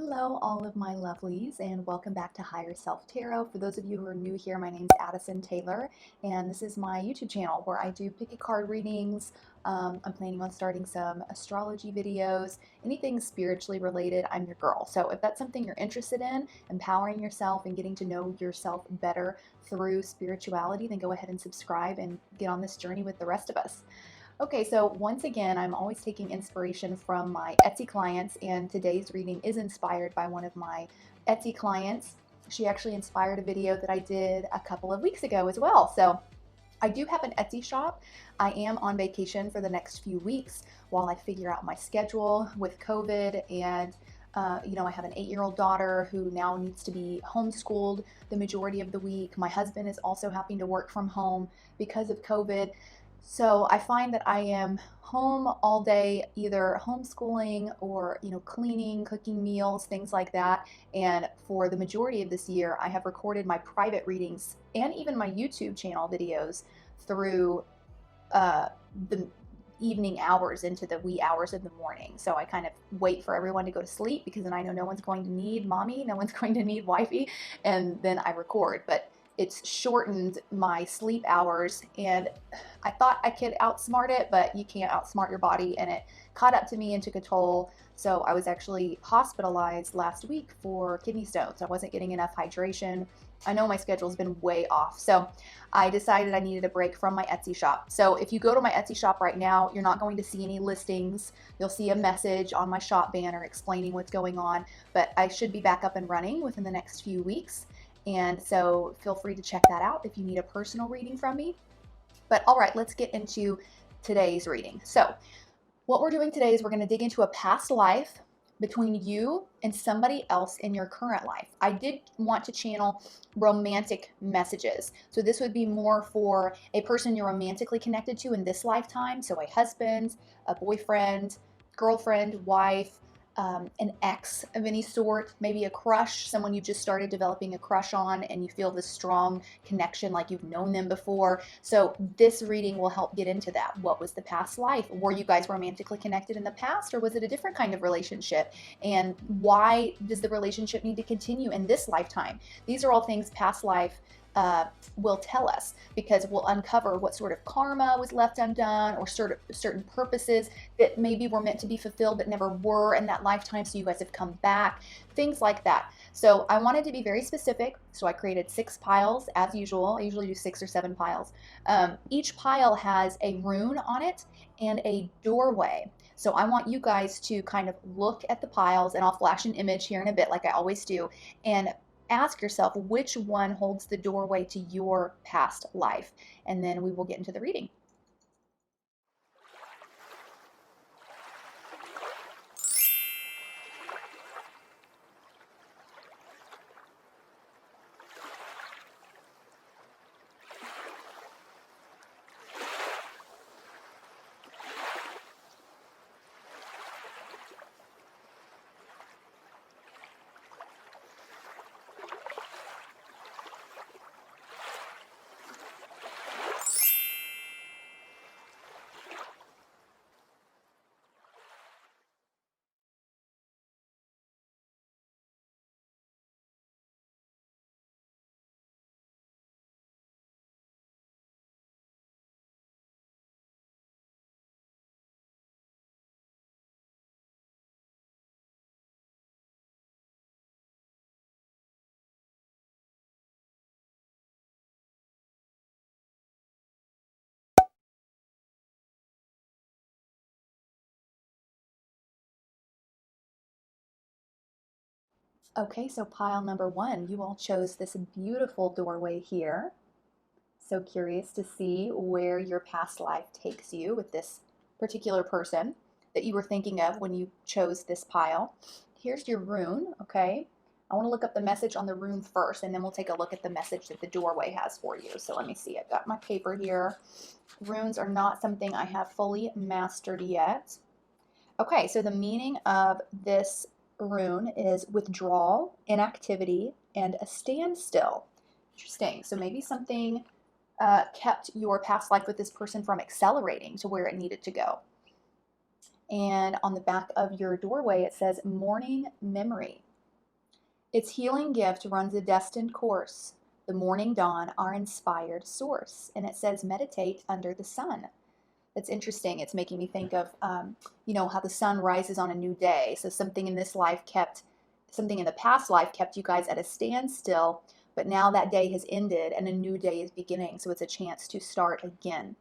Hello, all of my lovelies, and welcome back to Higher Self Tarot. For those of you who are new here, my name is Addison Taylor, and this is my YouTube channel where I do pick a card readings. I'm planning on starting some astrology videos, anything spiritually related. I'm your girl. So if that's something you're interested in, empowering yourself and getting to know yourself better through spirituality, then go ahead and subscribe and get on this journey with the rest of us. Okay, so once again, I'm always taking inspiration from my Etsy clients, and today's reading is inspired by one of my Etsy clients. She actually inspired a video that I did a couple of weeks ago as well. So I do have an Etsy shop. I am on vacation for the next few weeks while I figure out my schedule with COVID and I have an 8-year-old daughter who now needs to be homeschooled the majority of the week. My husband is also having to work from home because of COVID. So I find that I am home all day, either homeschooling or, cleaning, cooking meals, things like that. And for the majority of this year, I have recorded my private readings and even my YouTube channel videos through the evening hours into the wee hours of the morning. So I kind of wait for everyone to go to sleep because then I know no one's going to need mommy, no one's going to need wifey, and then I record. But it's shortened my sleep hours, and I thought I could outsmart it, but you can't outsmart your body, and it caught up to me and took a toll. So I was actually hospitalized last week for kidney stones. I wasn't getting enough hydration. I know my schedule's been way off. So I decided I needed a break from my Etsy shop. So if you go to my Etsy shop right now, you're not going to see any listings. You'll see a message on my shop banner explaining what's going on, but I should be back up and running within the next few weeks. And so feel free to check that out if you need a personal reading from me. But all right, let's get into today's reading. So what we're doing today is we're going to dig into a past life between you and somebody else in your current life. I did want to channel romantic messages. So this would be more for a person you're romantically connected to in this lifetime. So a husband, a boyfriend, girlfriend, wife, an ex of any sort, maybe a crush, someone you just started developing a crush on and you feel this strong connection like you've known them before. So this reading will help get into that. What was the past life? Were you guys romantically connected in the past, or was it a different kind of relationship? And why does the relationship need to continue in this lifetime? These are all things past life will tell us, because we'll uncover what sort of karma was left undone, or certain purposes that maybe were meant to be fulfilled but never were in that lifetime, so you guys have come back, things like that. So I wanted to be very specific, so I created 6 piles as usual. I usually do 6 or 7 piles. Each pile has a rune on it and a doorway. So I want you guys to kind of look at the piles, and I'll flash an image here in a bit like I always do, and ask yourself which one holds the doorway to your past life, and then we will get into the reading. Okay, so pile number 1, you all chose this beautiful doorway here. So curious to see where your past life takes you with this particular person that you were thinking of when you chose this pile. Here's your rune, okay? I want to look up the message on the rune first, and then we'll take a look at the message that the doorway has for you. So let me see, I've got my paper here. Runes are not something I have fully mastered yet. Okay, so the meaning of this rune is withdrawal, inactivity, and a standstill. Interesting. So maybe something kept your past life with this person from accelerating to where it needed to go. And on the back of your doorway, it says morning memory. Its healing gift runs a destined course. The morning dawn, our inspired source. And it says, meditate under the sun. That's interesting. It's making me think of, how the sun rises on a new day. So something in this life something in the past life kept you guys at a standstill, but now that day has ended and a new day is beginning. So it's a chance to start again.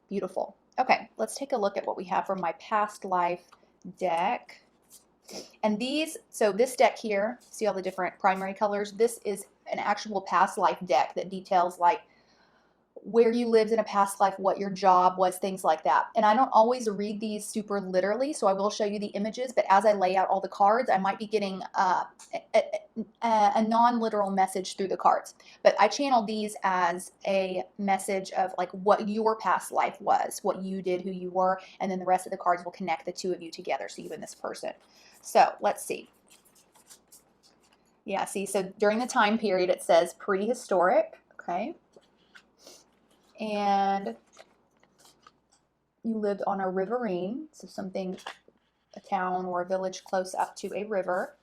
Beautiful. Okay, let's take a look at what we have from my past life deck. And so this deck here, see all the different primary colors? This is an actual past life deck that details like where you lived in a past life, what your job was, things like that. And I don't always read these super literally, so I will show you the images, but as I lay out all the cards, I might be getting a non-literal message through the cards. But I channel these as a message of like what your past life was, what you did, who you were, and then the rest of the cards will connect the two of you together, so you and this person. So let's see. Yeah, see, so during the time period, it says prehistoric, okay? And you lived on a riverine, so a town or a village close up to a river.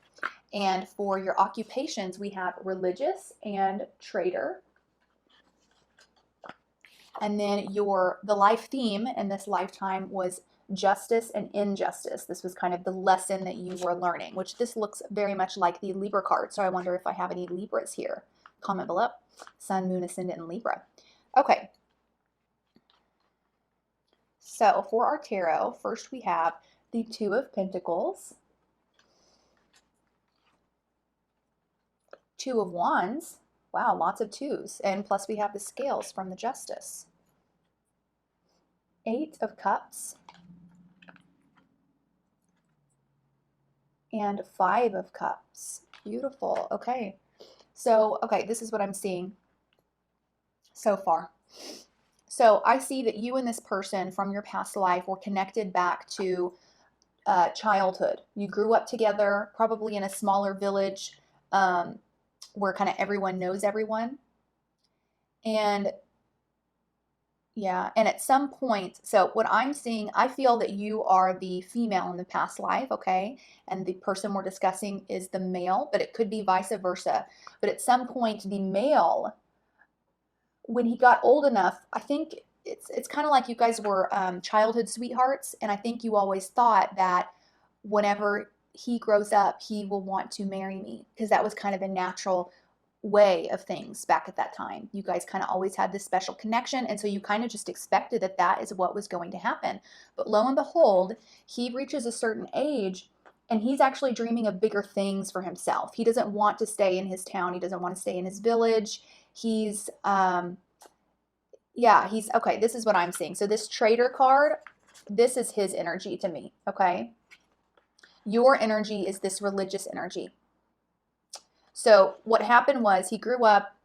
And for your occupations, we have religious and trader. And then the life theme in this lifetime was justice and injustice. This was kind of the lesson that you were learning, which this looks very much like the Libra card. So I wonder if I have any Libras here. Comment below. Sun, Moon, Ascendant, and Libra. Okay. So for our tarot, first we have the Two of Pentacles, Two of Wands, wow, lots of twos, and plus we have the scales from the Justice, Eight of Cups, and Five of Cups. Beautiful. Okay, so this is what I'm seeing so far. So I see that you and this person from your past life were connected back to childhood. You grew up together, probably in a smaller village where kind of everyone knows everyone. And yeah, and at some point, so what I'm seeing, I feel that you are the female in the past life, okay? And the person we're discussing is the male, but it could be vice versa. But at some point, the male, when he got old enough, I think it's kind of like you guys were childhood sweethearts, and I think you always thought that whenever he grows up, he will want to marry me, because that was kind of the natural way of things back at that time. You guys kind of always had this special connection, and so you kind of just expected that that is what was going to happen. But lo and behold, he reaches a certain age, and he's actually dreaming of bigger things for himself. He doesn't want to stay in his town. He doesn't want to stay in his village. He's okay, this is what I'm seeing. So this trader card, this is his energy to me, okay? Your energy is this religious energy. So what happened was he grew up,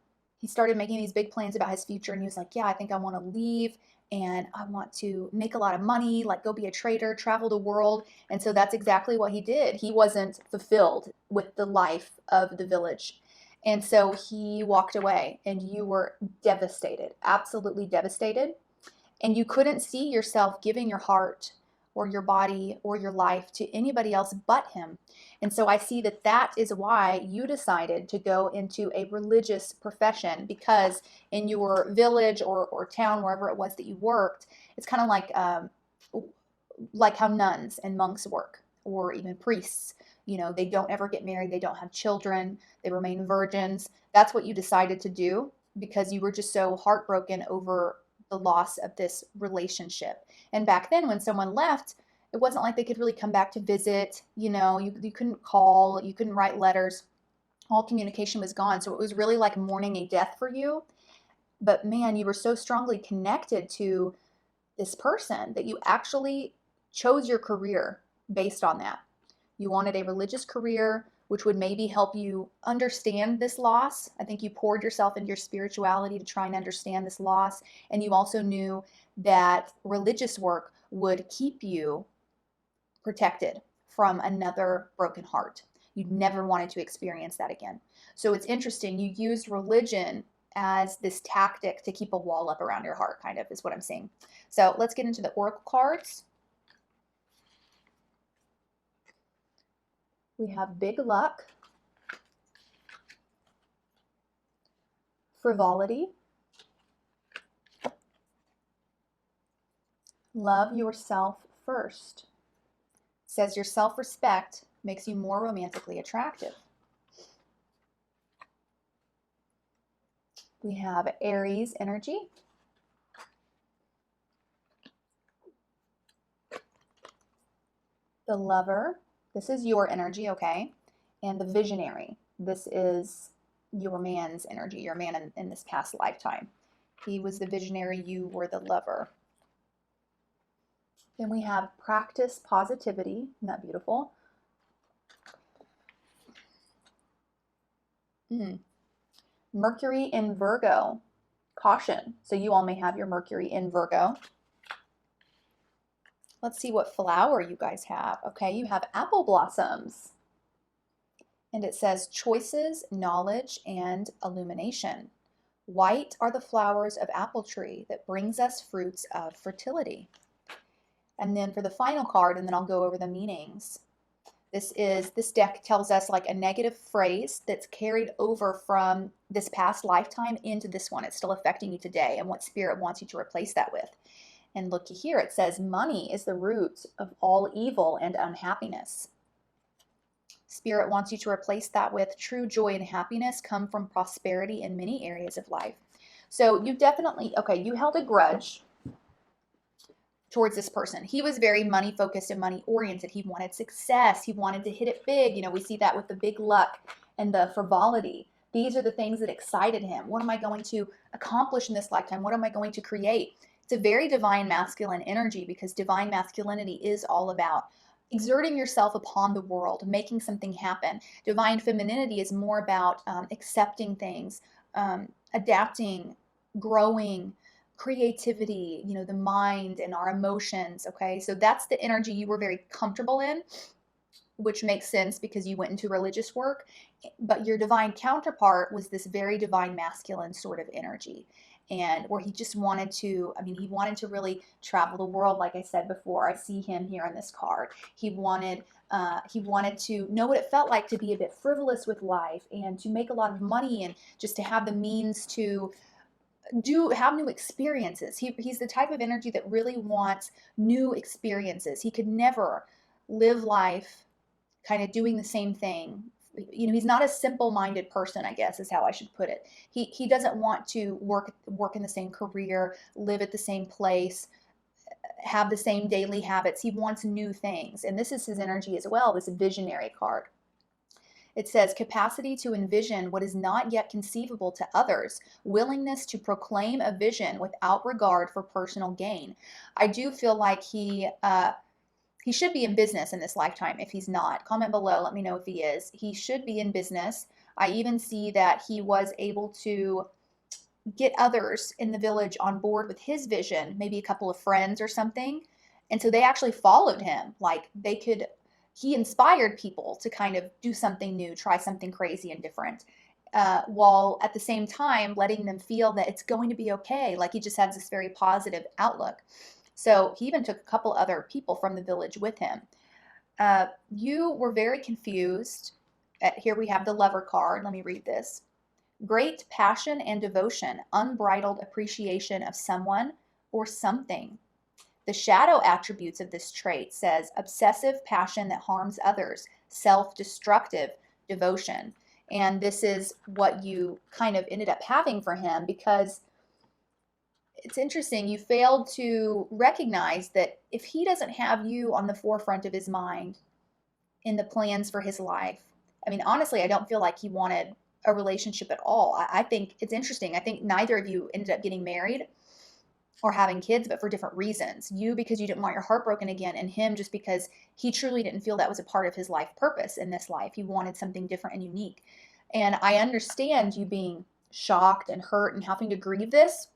he started making these big plans about his future, and he was like, yeah, I think I want to leave, and I want to make a lot of money, like go be a trader, travel the world. And so that's exactly what he did. He wasn't fulfilled with the life of the village. And so he walked away, and you were devastated, absolutely devastated. And you couldn't see yourself giving your heart or your body or your life to anybody else but him. And so I see that that is why you decided to go into a religious profession, because in your village or town, wherever it was that you worked, it's kind of like how nuns and monks work, or even priests. You know, they don't ever get married. They don't have children. They remain virgins. That's what you decided to do because you were just so heartbroken over the loss of this relationship. And back then when someone left, it wasn't like they could really come back to visit. You know, you couldn't call, you couldn't write letters. All communication was gone. So it was really like mourning a death for you. But man, you were so strongly connected to this person that you actually chose your career based on that. You wanted a religious career, which would maybe help you understand this loss. I think you poured yourself into your spirituality to try and understand this loss. And you also knew that religious work would keep you protected from another broken heart. You never wanted to experience that again. So it's interesting. You used religion as this tactic to keep a wall up around your heart, kind of, is what I'm saying. So let's get into the oracle cards. We have big luck, frivolity, love yourself first. It says your self-respect makes you more romantically attractive. We have Aries energy, the lover, this is your energy, okay? And the visionary, this is your man's energy, your man in this past lifetime. He was the visionary, you were the lover. Then we have practice positivity, isn't that beautiful? Mercury in Virgo, caution. So you all may have your Mercury in Virgo. Let's see what flower you guys have. Okay, you have apple blossoms. And it says choices, knowledge, and illumination. White are the flowers of apple tree that brings us fruits of fertility. And then for the final card, and then I'll go over the meanings. This deck tells us like a negative phrase that's carried over from this past lifetime into this one. It's still affecting you today and what spirit wants you to replace that with. And looky here, it says money is the root of all evil and unhappiness. Spirit wants you to replace that with true joy and happiness come from prosperity in many areas of life. So you definitely, okay, you held a grudge towards this person. He was very money focused and money oriented. He wanted success. He wanted to hit it big. You know, we see that with the big luck and the frivolity. These are the things that excited him. What am I going to accomplish in this lifetime? What am I going to create? It's a very divine masculine energy because divine masculinity is all about exerting yourself upon the world, making something happen. Divine femininity is more about accepting things, adapting, growing, creativity, you know, the mind and our emotions, okay? So that's the energy you were very comfortable in, which makes sense because you went into religious work, but your divine counterpart was this very divine masculine sort of energy. And where he just wanted to, I mean, he wanted to really travel the world, like I said before. I see him here on this card. He wanted to know what it felt like to be a bit frivolous with life and to make a lot of money and just to have the means to have new experiences. He's the type of energy that really wants new experiences. He could never live life kind of doing the same thing. You know, he's not a simple-minded person, I guess is how I should put it. He doesn't want to work in the same career, live at the same place, have the same daily habits. He wants new things. And this is his energy as well, this visionary card. It says capacity to envision what is not yet conceivable to others, willingness to proclaim a vision without regard for personal gain. I do feel like he should be in business in this lifetime. If he's not, comment below, let me know if he is. He should be in business. I even see that he was able to get others in the village on board with his vision, maybe a couple of friends or something. And so they actually followed him. Like he inspired people to kind of do something new, try something crazy and different, while at the same time letting them feel that it's going to be okay. Like he just has this very positive outlook. So he even took a couple other people from the village with him. You were very confused. Here we have the lover card. Let me read this. Great passion and devotion, unbridled appreciation of someone or something. The shadow attributes of this trait says obsessive passion that harms others, self-destructive devotion. And this is what you kind of ended up having for him because it's interesting, you failed to recognize that if he doesn't have you on the forefront of his mind in the plans for his life, I mean, honestly, I don't feel like he wanted a relationship at all. I think it's interesting. I think neither of you ended up getting married or having kids, but for different reasons. You because you didn't want your heart broken again, and him just because he truly didn't feel that was a part of his life purpose in this life. He wanted something different and unique. And I understand you being shocked and hurt and having to grieve this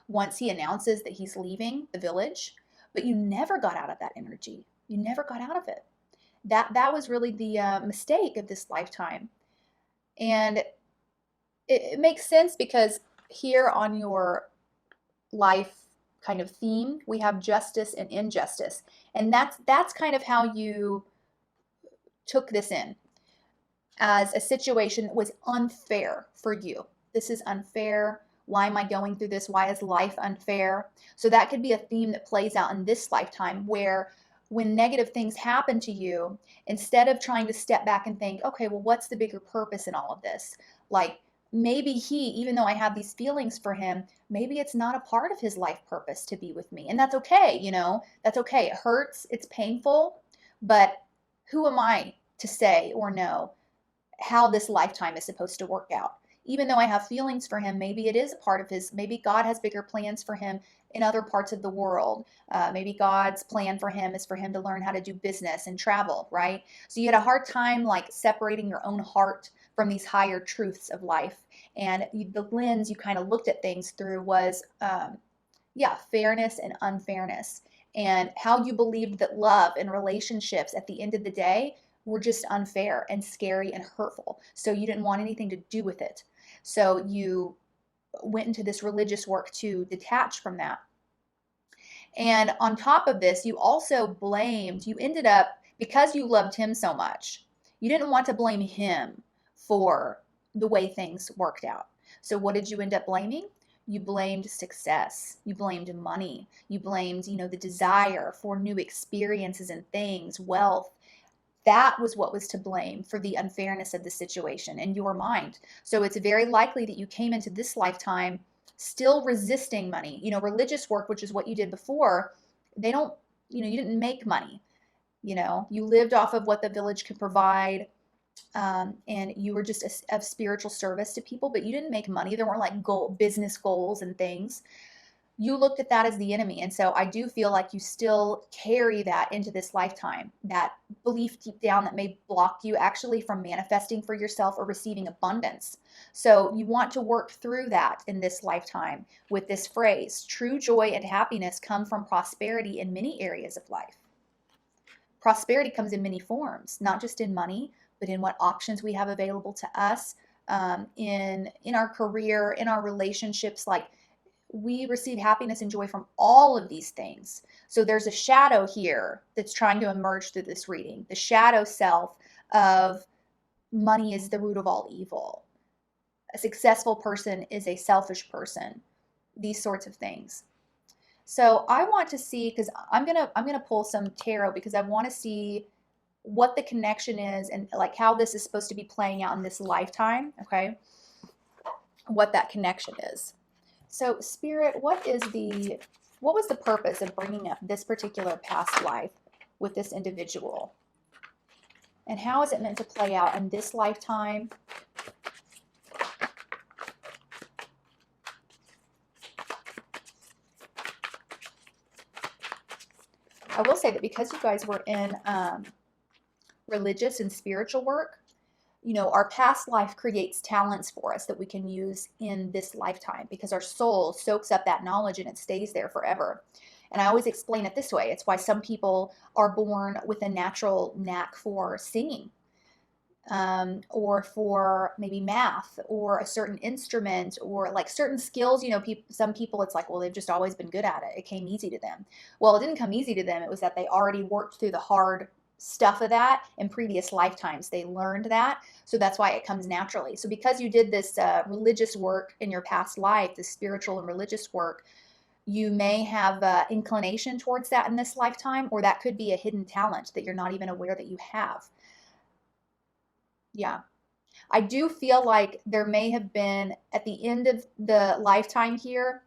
once he announces that he's leaving the village, but you never got out of that energy. You never got out of it. That was really the mistake of this lifetime. And it makes sense because here on your life kind of theme, we have justice and injustice. And that's kind of how you took this in as a situation that was unfair for you. This is unfair. Why am I going through this? Why is life unfair? So that could be a theme that plays out in this lifetime, where when negative things happen to you, instead of trying to step back and think, okay, well, what's the bigger purpose in all of this? Like, maybe even though I have these feelings for him, maybe it's not a part of his life purpose to be with me. And that's okay, that's okay. It hurts, it's painful, but who am I to say or know how this lifetime is supposed to work out? Even though I have feelings for him, maybe it is a part of maybe God has bigger plans for him in other parts of the world. Maybe God's plan for him is for him to learn how to do business and travel, right? So you had a hard time like separating your own heart from these higher truths of life. And the lens you kind of looked at things through was, fairness and unfairness, and how you believed that love and relationships at the end of the day were just unfair and scary and hurtful. So you didn't want anything to do with it. So you went into this religious work to detach from that. And on top of this, you ended up, because you loved him so much, you didn't want to blame him for the way things worked out. So what did you end up blaming? You blamed success. You blamed money. You blamed, the desire for new experiences and things, wealth. That was what was to blame for the unfairness of the situation in your mind. So it's very likely that you came into this lifetime still resisting money. Religious work, which is what you did before, they don't, you didn't make money. You lived off of what the village could provide. And you were just of spiritual service to people, but you didn't make money. There weren't like business goals and things. You looked at that as the enemy. And so I do feel like you still carry that into this lifetime, that belief deep down that may block you actually from manifesting for yourself or receiving abundance. So you want to work through that in this lifetime with this phrase: true joy and happiness come from prosperity in many areas of life. Prosperity comes in many forms, not just in money, but in what options we have available to us, in our career, in our relationships. Like, we receive happiness and joy from all of these things. So there's a shadow here that's trying to emerge through this reading. The shadow self of money is the root of all evil. A successful person is a selfish person. These sorts of things. So I want to see, because I'm gonna pull some tarot, because I want to see what the connection is and like how this is supposed to be playing out in this lifetime. Okay, what that connection is. So Spirit, what was the purpose of bringing up this particular past life with this individual? And how is it meant to play out in this lifetime? I will say that because you guys were in religious and spiritual work, our past life creates talents for us that we can use in this lifetime, because our soul soaks up that knowledge and it stays there forever. And I always explain it this way. It's why some people are born with a natural knack for singing, or for maybe math or a certain instrument, or like certain skills. Some people, it's like, well, they've just always been good at it. It came easy to them. Well, it didn't come easy to them. It was that they already worked through the hard stuff of that in previous lifetimes. They learned that. So that's why it comes naturally. So because you did this religious work in your past life, this spiritual and religious work, you may have inclination towards that in this lifetime, or that could be a hidden talent that you're not even aware that you have. Yeah. I do feel like there may have been, at the end of the lifetime here,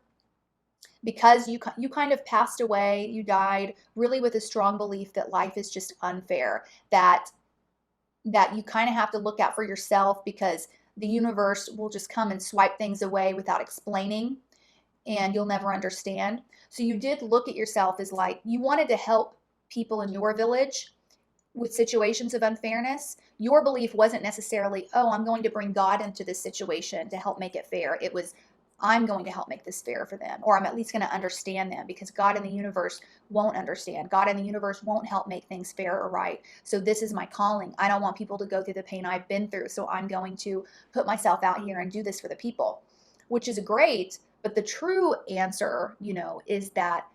because you kind of passed away, you died really with a strong belief that life is just unfair, that you kind of have to look out for yourself, because the universe will just come and swipe things away without explaining, and you'll never understand. So you did look at yourself as like, you wanted to help people in your village with situations of unfairness. Your belief wasn't necessarily, oh, I'm going to bring God into this situation to help make it fair. It was, I'm going to help make this fair for them, or I'm at least going to understand them, because God in the universe won't understand. God in the universe won't help make things fair or right. So this is my calling. I don't want people to go through the pain I've been through. So I'm going to put myself out here and do this for the people, which is great. But the true answer, is that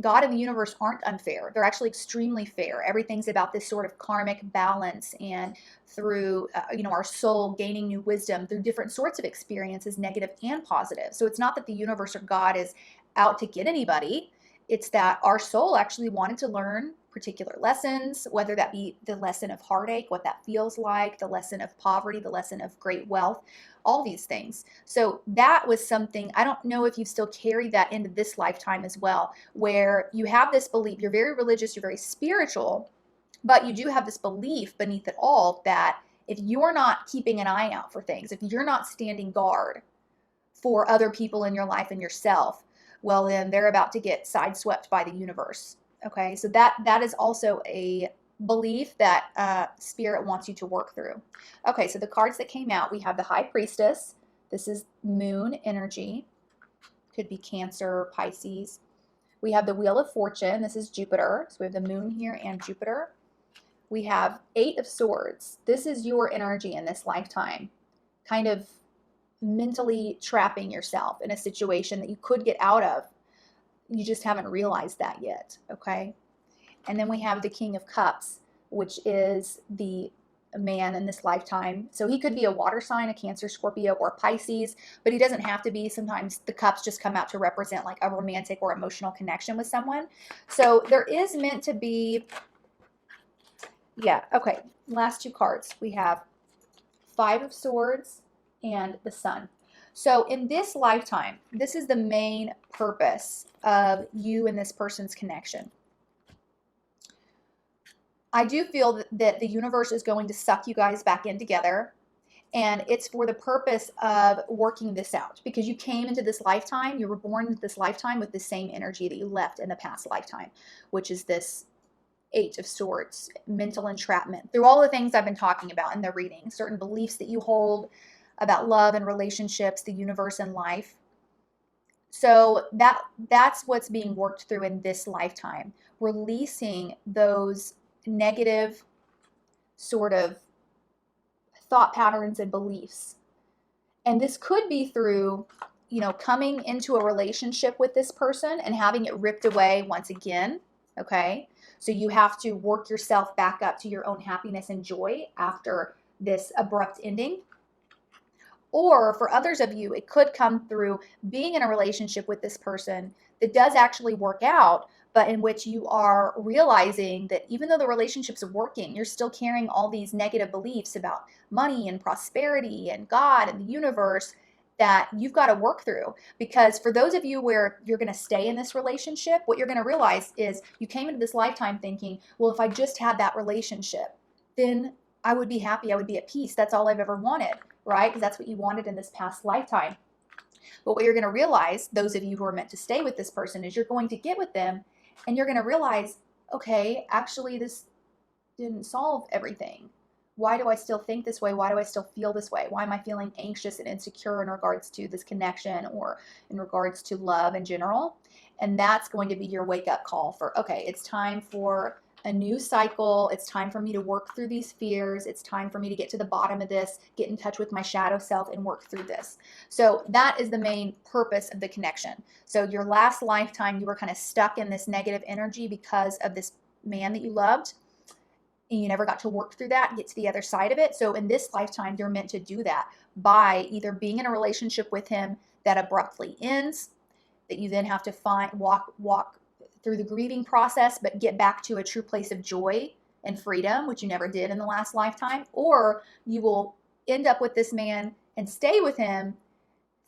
God and the universe aren't unfair. They're actually extremely fair. Everything's about this sort of karmic balance, and through our soul gaining new wisdom through different sorts of experiences, negative and positive. So it's not that the universe or God is out to get anybody. It's that our soul actually wanted to learn particular lessons, whether that be the lesson of heartache, what that feels like, the lesson of poverty, the lesson of great wealth, all these things. So that was something, I don't know if you still carry that into this lifetime as well, where you have this belief, you're very religious, you're very spiritual, but you do have this belief beneath it all that if you're not keeping an eye out for things, if you're not standing guard for other people in your life and yourself, well, then they're about to get sideswept by the universe. Okay, so that is also a belief that spirit wants you to work through. Okay, so the cards that came out, we have the High Priestess. This is moon energy. Could be Cancer, Pisces. We have the Wheel of Fortune. This is Jupiter. So we have the moon here and Jupiter. We have Eight of Swords. This is your energy in this lifetime, kind of mentally trapping yourself in a situation that you could get out of. You just haven't realized that yet, okay? And then we have the King of Cups, which is the man in this lifetime. So he could be a water sign, a Cancer, Scorpio, or Pisces, but he doesn't have to be. Sometimes the cups just come out to represent like a romantic or emotional connection with someone. So there is meant to be, yeah, okay. Last two cards. We have Five of Swords and the Sun. So in this lifetime, this is the main purpose of you and this person's connection. I do feel that the universe is going to suck you guys back in together, and it's for the purpose of working this out, because you came into this lifetime, you were born into this lifetime with the same energy that you left in the past lifetime, which is this Eight of Swords, mental entrapment, through all the things I've been talking about in the reading, certain beliefs that you hold about love and relationships, the universe and life. So that's what's being worked through in this lifetime, releasing those negative sort of thought patterns and beliefs. And this could be through, coming into a relationship with this person and having it ripped away once again, okay? So you have to work yourself back up to your own happiness and joy after this abrupt ending. Or for others of you, it could come through being in a relationship with this person that does actually work out, but in which you are realizing that even though the relationship's working, you're still carrying all these negative beliefs about money and prosperity and God and the universe that you've got to work through. Because for those of you where you're going to stay in this relationship, what you're going to realize is you came into this lifetime thinking, well, if I just had that relationship, then I would be happy, I would be at peace. That's all I've ever wanted, right? Because that's what you wanted in this past lifetime. But what you're going to realize, those of you who are meant to stay with this person, is you're going to get with them and you're going to realize, okay, actually this didn't solve everything. Why do I still think this way? Why do I still feel this way? Why am I feeling anxious and insecure in regards to this connection or in regards to love in general? And that's going to be your wake-up call for, okay, it's time for a new cycle. It's time for me to work through these fears. It's time for me to get to the bottom of this, get in touch with my shadow self and work through this. So that is the main purpose of the connection. So your last lifetime, you were kind of stuck in this negative energy because of this man that you loved, and you never got to work through that and get to the other side of it. So in this lifetime, you're meant to do that by either being in a relationship with him that abruptly ends, that you then have to walk through the grieving process, but get back to a true place of joy and freedom, which you never did in the last lifetime, or you will end up with this man and stay with him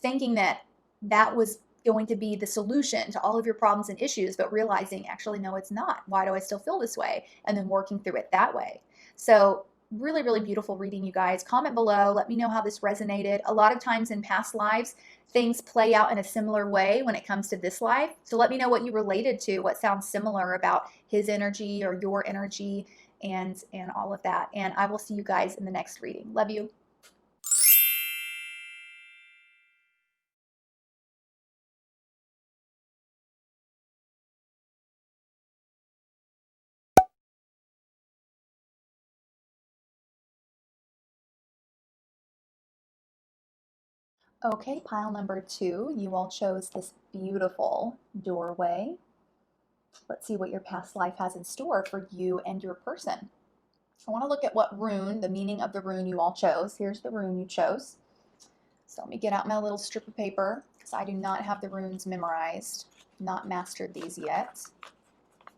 thinking that that was going to be the solution to all of your problems and issues, but realizing actually, no, it's not. Why do I still feel this way? And then working through it that way. So really, really beautiful reading, you guys. Comment below. Let me know how this resonated. A lot of times in past lives, things play out in a similar way when it comes to this life. So let me know what you related to, what sounds similar about his energy or your energy and all of that. And I will see you guys in the next reading. Love you. Okay, pile number 2, you all chose this beautiful doorway. Let's see what your past life has in store for you and your person. I want to look at what rune, the meaning of the rune you all chose. Here's the rune you chose. So let me get out my little strip of paper because I do not have the runes memorized, not mastered these yet.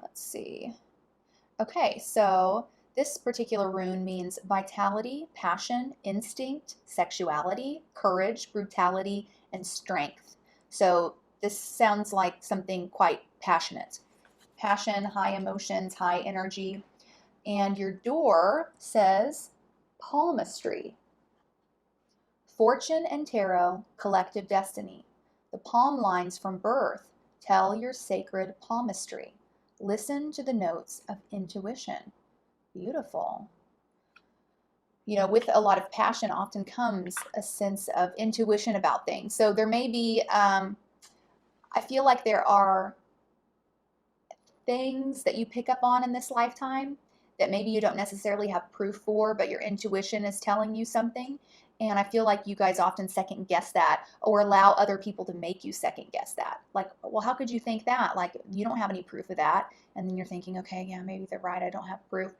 Let's see. Okay, so this particular rune means vitality, passion, instinct, sexuality, courage, brutality, and strength. So this sounds like something quite passionate. Passion, high emotions, high energy. And your door says palmistry. Fortune and tarot, collective destiny. The palm lines from birth tell your sacred palmistry. Listen to the notes of intuition. Beautiful. You know, with a lot of passion often comes a sense of intuition about things. So there may be, I feel like there are things that you pick up on in this lifetime that maybe you don't necessarily have proof for, but your intuition is telling you something. And I feel like you guys often second guess that or allow other people to make you second guess that. Like, well, how could you think that? Like, you don't have any proof of that. And then you're thinking, okay, yeah, maybe they're right. I don't have proof.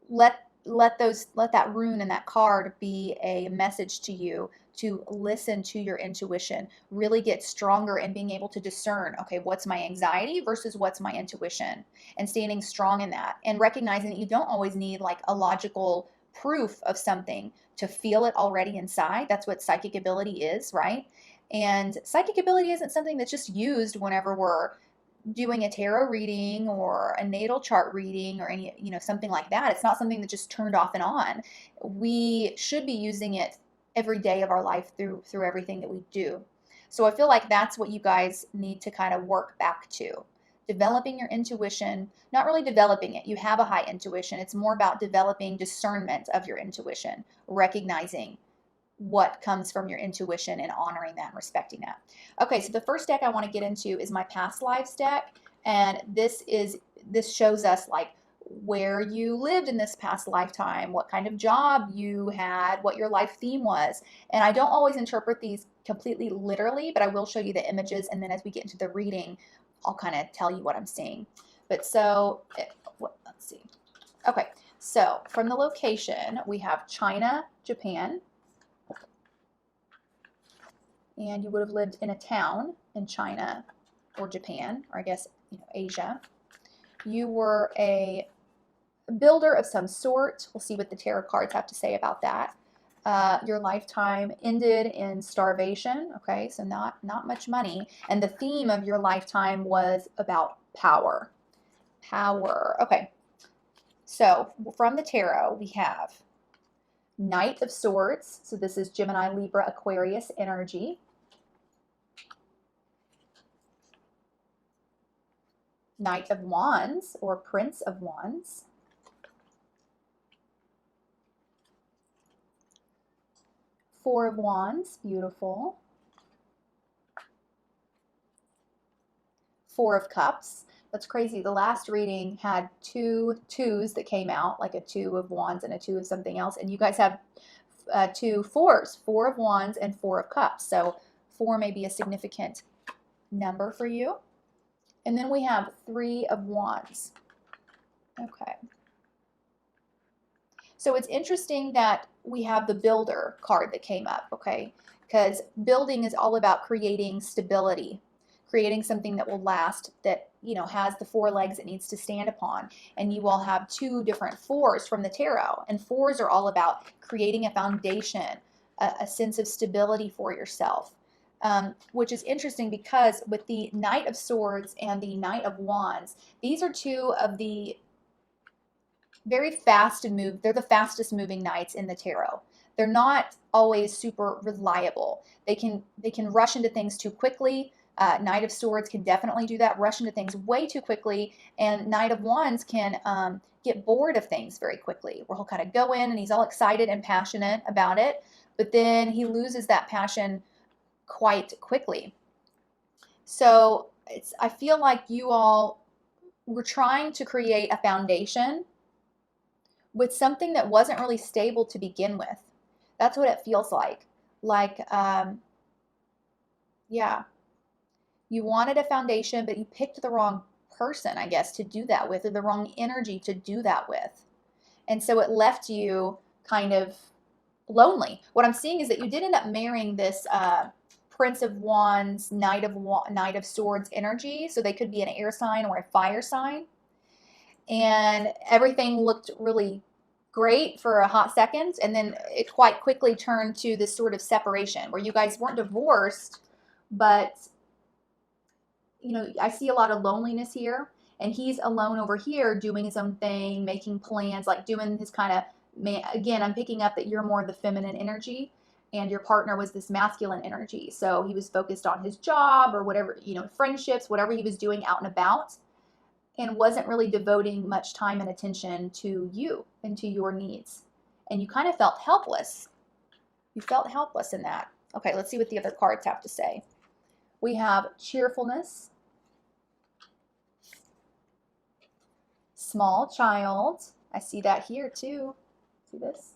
Let that rune and that card be a message to you to listen to your intuition, really get stronger in being able to discern, okay, what's my anxiety versus what's my intuition, and standing strong in that and recognizing that you don't always need like a logical proof of something to feel it already inside. That's what psychic ability is, right? And psychic ability isn't something that's just used whenever we're doing a tarot reading or a natal chart reading or any, something like that. It's not something that just turned off and on. We should be using it every day of our life through everything that we do. So I feel like that's what you guys need to kind of work back to. Developing your intuition, not really developing it. You have a high intuition. It's more about developing discernment of your intuition, recognizing what comes from your intuition and honoring that and respecting that. Okay, so the first deck I want to get into is my past lives deck, and this shows us like where you lived in this past lifetime, what kind of job you had, what your life theme was. And I don't always interpret these completely literally, but I will show you the images, and then as we get into the reading, I'll kind of tell you what I'm seeing. But so, let's see. Okay, so from the location, we have China, Japan, and you would have lived in a town in China or Japan, or I guess, Asia. You were a builder of some sort. We'll see what the tarot cards have to say about that. Your lifetime ended in starvation, okay, so not much money. And the theme of your lifetime was about power. Power, okay. So from the tarot, we have Knight of Swords. So this is Gemini, Libra, Aquarius energy. Knight of Wands or Prince of Wands. Four of Wands, beautiful. Four of Cups. That's crazy. The last reading had two twos that came out, like a two of Wands and a two of something else. And you guys have two fours, Four of Wands and Four of Cups. So four may be a significant number for you. And then we have Three of Wands. Okay. So it's interesting that we have the Builder card that came up, okay? Because building is all about creating stability, creating something that will last, that, has the four legs it needs to stand upon. And you all have two different fours from the tarot. And fours are all about creating a foundation, a sense of stability for yourself. Which is interesting because with the Knight of Swords and the Knight of Wands, these are two of the very fast to move. They're the fastest moving knights in the tarot. They're not always super reliable. They can rush into things too quickly. Knight of Swords can definitely do that, rush into things way too quickly. And Knight of Wands can get bored of things very quickly, where he'll kind of go in and he's all excited and passionate about it, but then he loses that passion quite quickly. So I feel like you all were trying to create a foundation with something that wasn't really stable to begin with. That's what it feels like. Yeah, you wanted a foundation, but you picked the wrong person, I guess, to do that with, or the wrong energy to do that with. And so it left you kind of lonely. What I'm seeing is that you did end up marrying this Prince of Wands, Knight of Swords energy. So they could be an air sign or a fire sign. And everything looked really great for a hot second. And then it quite quickly turned to this sort of separation where you guys weren't divorced, but you know, I see a lot of loneliness here. And he's alone over here doing his own thing, making plans, like doing his kind of, again, I'm picking up that you're more the feminine energy and your partner was this masculine energy. So he was focused on his job or whatever, you know, friendships, whatever he was doing out and about, and wasn't really devoting much time and attention to you and to your needs. And you kind of felt helpless. You felt helpless in that. Okay, let's see what the other cards have to say. We have cheerfulness, small child. I see that here too. See this?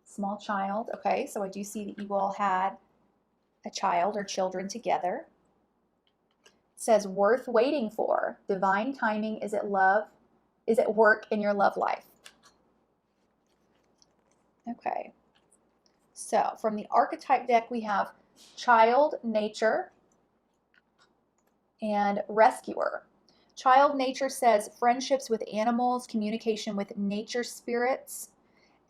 Small child. Okay, so I do see that you all had a child or children together. It says worth waiting for. Divine timing is at work in your love life. Okay. So from the archetype deck, we have child, nature, and rescuer. Child nature says friendships with animals, communication with nature spirits,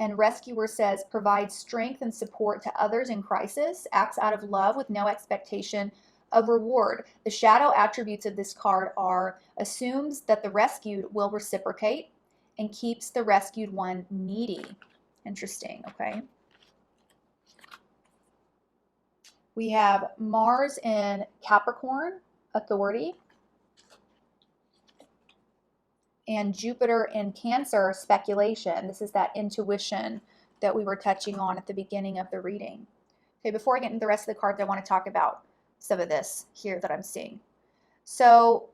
and rescuer says provides strength and support to others in crisis, acts out of love with no expectation of reward. The shadow attributes of this card are assumes that the rescued will reciprocate and keeps the rescued one needy. Interesting, okay. We have Mars in Capricorn, authority, and Jupiter in Cancer, speculation. This is that intuition that we were touching on at the beginning of the reading. Okay, before I get into the rest of the cards, I want to talk about some of this here that I'm seeing. So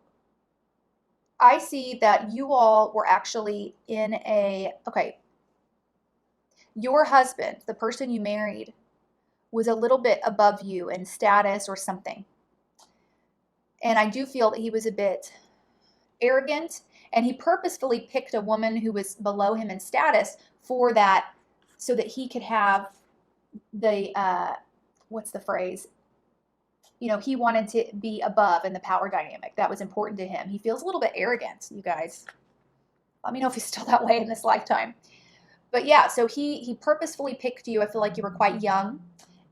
I see that you all were actually in a, okay, your husband, the person you married, was a little bit above you in status or something. And I do feel that he was a bit arrogant, and he purposefully picked a woman who was below him in status for that, so that he could have the, what's the phrase? You know, he wanted to be above in the power dynamic. That was important to him. He feels a little bit arrogant, you guys. Let me know if he's still that way in this lifetime. But yeah, so he purposefully picked you. I feel like you were quite young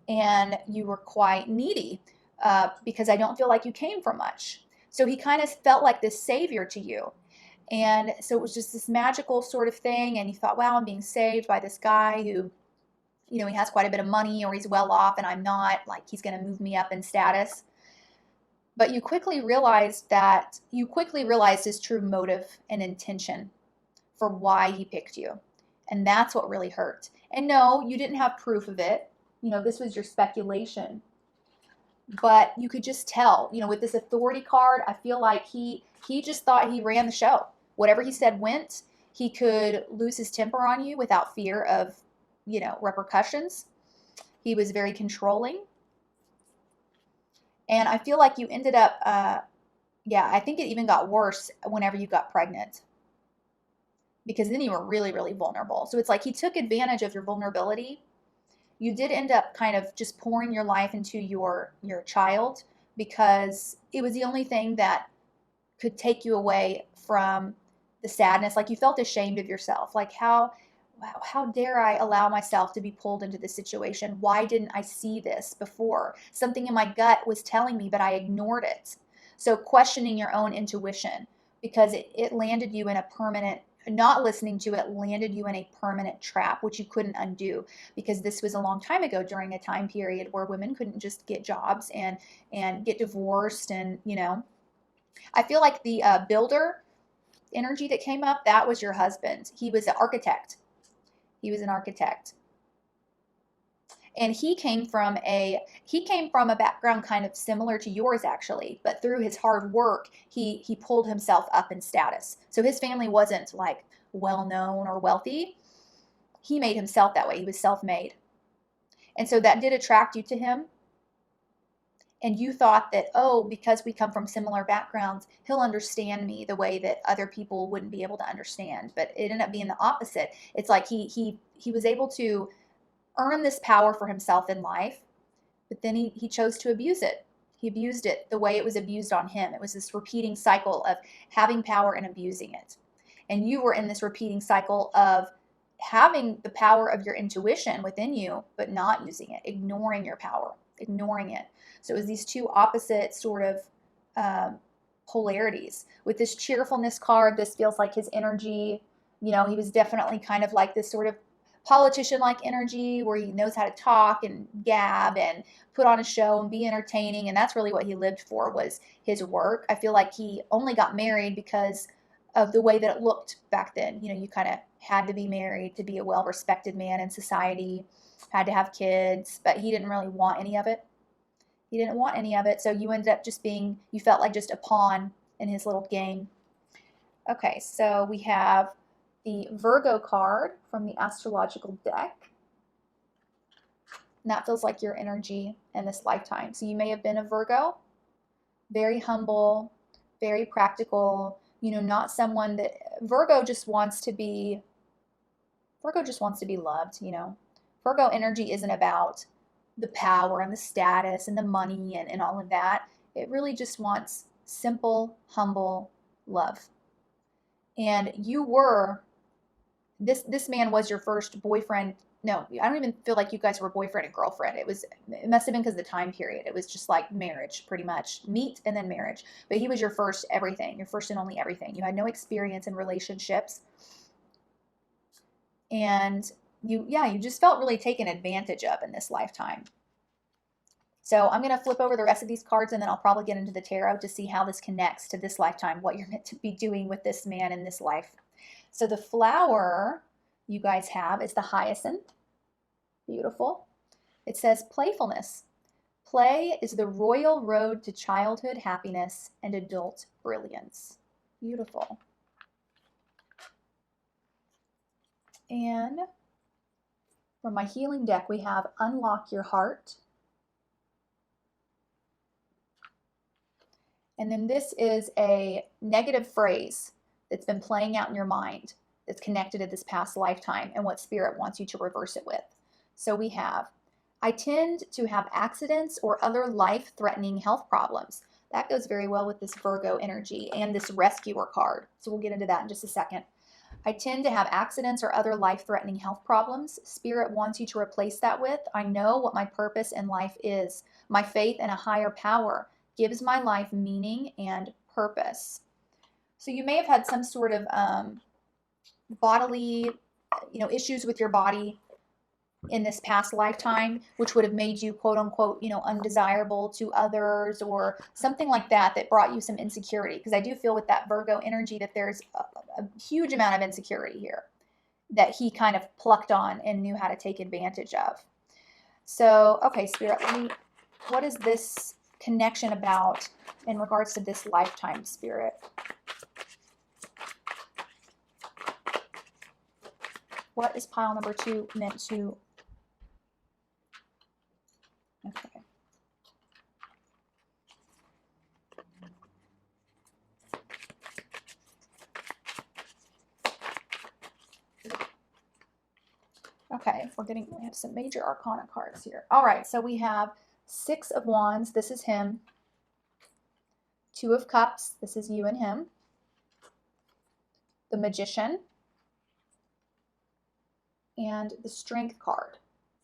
and you were quite needy because I don't feel like you came from much. So he kind of felt like this savior to you. And so it was just this magical sort of thing. And you thought, wow, I'm being saved by this guy who, you know, he has quite a bit of money or he's well off and I'm not, like he's going to move me up in status. But you quickly realized his true motive and intention for why he picked you. And that's what really hurt. And no, you didn't have proof of it. You know, this was your speculation. But you could just tell, you know, with this authority card, I feel like he just thought he ran the show. Whatever he said went. He could lose his temper on you without fear of, you know, repercussions. He was very controlling. And I feel like you ended up, yeah, I think it even got worse whenever you got pregnant. Because then you were really, really vulnerable. So it's like he took advantage of your vulnerability. You did end up kind of just pouring your life into your child because it was the only thing that could take you away from the sadness. Like you felt ashamed of yourself. Like how dare I allow myself to be pulled into this situation? Why didn't I see this before? Something in my gut was telling me, but I ignored it. So questioning your own intuition because it landed you in a permanent, not listening to it landed you in a permanent trap, which you couldn't undo because this was a long time ago during a time period where women couldn't just get jobs and get divorced. And, you know, I feel like the builder energy that came up, that was your husband. He was an architect. He was an architect. And he came from a background kind of similar to yours actually, but through his hard work, he pulled himself up in status. So his family wasn't like well-known or wealthy. He made himself that way. He was self-made. And so that did attract you to him. And you thought that, oh, because we come from similar backgrounds, he'll understand me the way that other people wouldn't be able to understand. But it ended up being the opposite. It's like he was able to earn this power for himself in life, but then he chose to abuse it. He abused it the way it was abused on him. It was this repeating cycle of having power and abusing it. And you were in this repeating cycle of having the power of your intuition within you, but not using it, ignoring your power, ignoring it. So it was these two opposite sort of polarities. With this cheerfulness card, this feels like his energy, you know, he was definitely kind of like this sort of politician-like energy where he knows how to talk and gab and put on a show and be entertaining. And that's really what he lived for, was his work. I feel like he only got married because of the way that it looked back then. You know, you kind of had to be married to be a well-respected man in society, had to have kids, but he didn't really want any of it. He didn't want any of it. So you ended up just being, you felt like just a pawn in his little game. Okay, so we have the Virgo card from the astrological deck. And that feels like your energy in this lifetime. So you may have been a Virgo, very humble, very practical, you know, not someone that Virgo just wants to be loved, you know. Virgo energy isn't about the power and the status and the money and all of that. It really just wants simple, humble love. And you were, this man was your first boyfriend. No, I don't even feel like you guys were boyfriend and girlfriend. It must have been because of the time period. It was just like marriage, pretty much. Meet and then marriage. But he was your first everything, your first and only everything. You had no experience in relationships. And you just felt really taken advantage of in this lifetime. So I'm going to flip over the rest of these cards, and then I'll probably get into the tarot to see how this connects to this lifetime, what you're meant to be doing with this man in this life. So the flower you guys have is the hyacinth. Beautiful. It says playfulness. Play is the royal road to childhood happiness and adult brilliance. Beautiful. And from my healing deck, we have unlock your heart. And then this is a negative phrase that's been playing out in your mind that's connected to this past lifetime and what Spirit wants you to reverse it with. So we have, I tend to have accidents or other life-threatening health problems. That goes very well with this Virgo energy and this rescuer card. So we'll get into that in just a second. I tend to have accidents or other life-threatening health problems. Spirit wants you to replace that with, I know what my purpose in life is. My faith in a higher power gives my life meaning and purpose. So you may have had some sort of bodily, issues with your body in this past lifetime, which would have made you quote unquote, undesirable to others or something like that, that brought you some insecurity. Because I do feel with that Virgo energy that there's a huge amount of insecurity here that he kind of plucked on and knew how to take advantage of. So, okay, Spirit, what is this connection about in regards to this lifetime, Spirit? What is pile number 2 meant to? Okay. Okay, we have some major arcana cards here. All right, so we have 6 of Wands. This is him. 2 of Cups. This is you and him. The Magician. And the Strength card.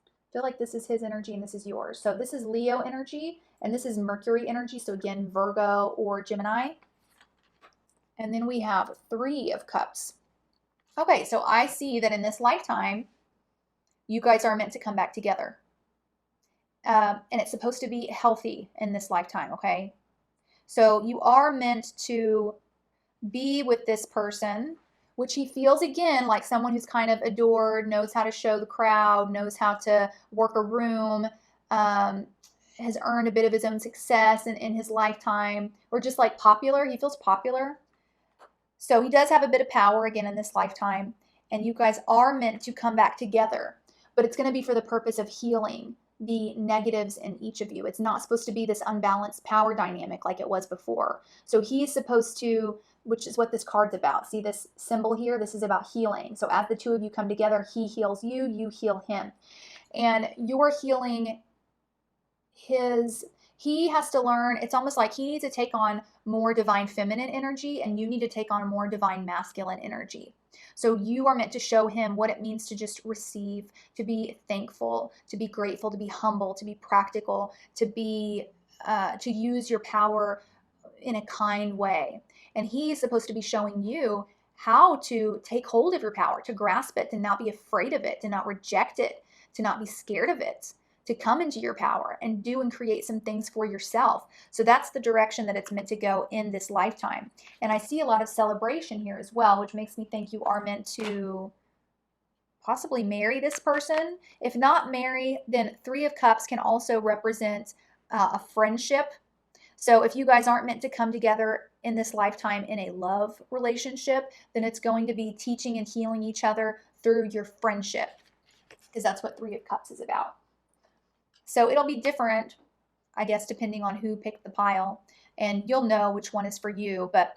I feel like this is his energy and this is yours. So this is Leo energy and this is Mercury energy. So again, Virgo or Gemini. And then we have 3 of Cups. Okay, so I see that in this lifetime, you guys are meant to come back together. And it's supposed to be healthy in this lifetime, okay? So you are meant to be with this person, which he feels, again, like someone who's kind of adored, knows how to show the crowd, knows how to work a room, has earned a bit of his own success in his lifetime, or just like popular. He feels popular. So he does have a bit of power, again, in this lifetime, and you guys are meant to come back together, but it's going to be for the purpose of healing the negatives in each of you. It's not supposed to be this unbalanced power dynamic like it was before. So he's supposed to, which is what this card's about. See this symbol here? This is about healing. So as the two of you come together, he heals you, you heal him. And you're healing he has to learn. It's almost like he needs to take on more divine feminine energy and you need to take on more divine masculine energy. So you are meant to show him what it means to just receive, to be thankful, to be grateful, to be humble, to be practical, to use your power in a kind way. And he is supposed to be showing you how to take hold of your power, to grasp it, to not be afraid of it, to not reject it, to not be scared of it, to come into your power and do and create some things for yourself. So that's the direction that it's meant to go in this lifetime. And I see a lot of celebration here as well, which makes me think you are meant to possibly marry this person. If not marry, then Three of Cups can also represent a friendship. So if you guys aren't meant to come together in this lifetime in a love relationship, then it's going to be teaching and healing each other through your friendship, because that's what Three of Cups is about. So it'll be different, I guess, depending on who picked the pile, and you'll know which one is for you. But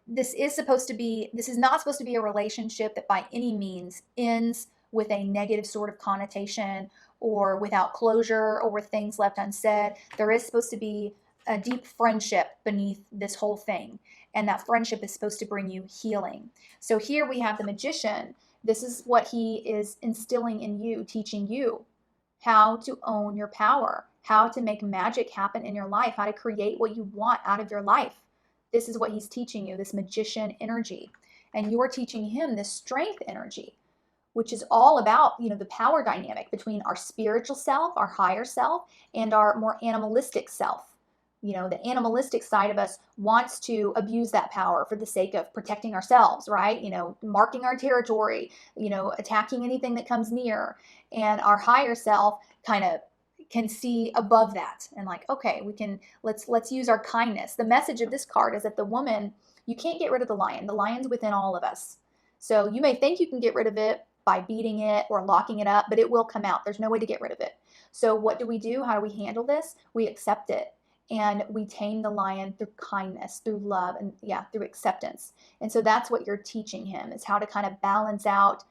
this is not supposed to be a relationship that by any means ends with a negative sort of connotation or without closure or with things left unsaid. There is supposed to be a deep friendship beneath this whole thing, and that friendship is supposed to bring you healing. So here we have the Magician. This is what he is instilling in you, teaching you how to own your power, how to make magic happen in your life, how to create what you want out of your life. This is what he's teaching you, this magician energy. And you're teaching him this strength energy, which is all about, the power dynamic between our spiritual self, our higher self, and our more animalistic self. The animalistic side of us wants to abuse that power for the sake of protecting ourselves, right? Marking our territory, attacking anything that comes near. And our higher self kind of can see above that and like, okay, let's use our kindness. The message of this card is that the woman, you can't get rid of the lion. The lion's within all of us. So you may think you can get rid of it by beating it or locking it up, but it will come out. There's no way to get rid of it. So what do we do? How do we handle this? We accept it. And we tame the lion through kindness, through love, and through acceptance. And so that's what you're teaching him, is how to kind of balance out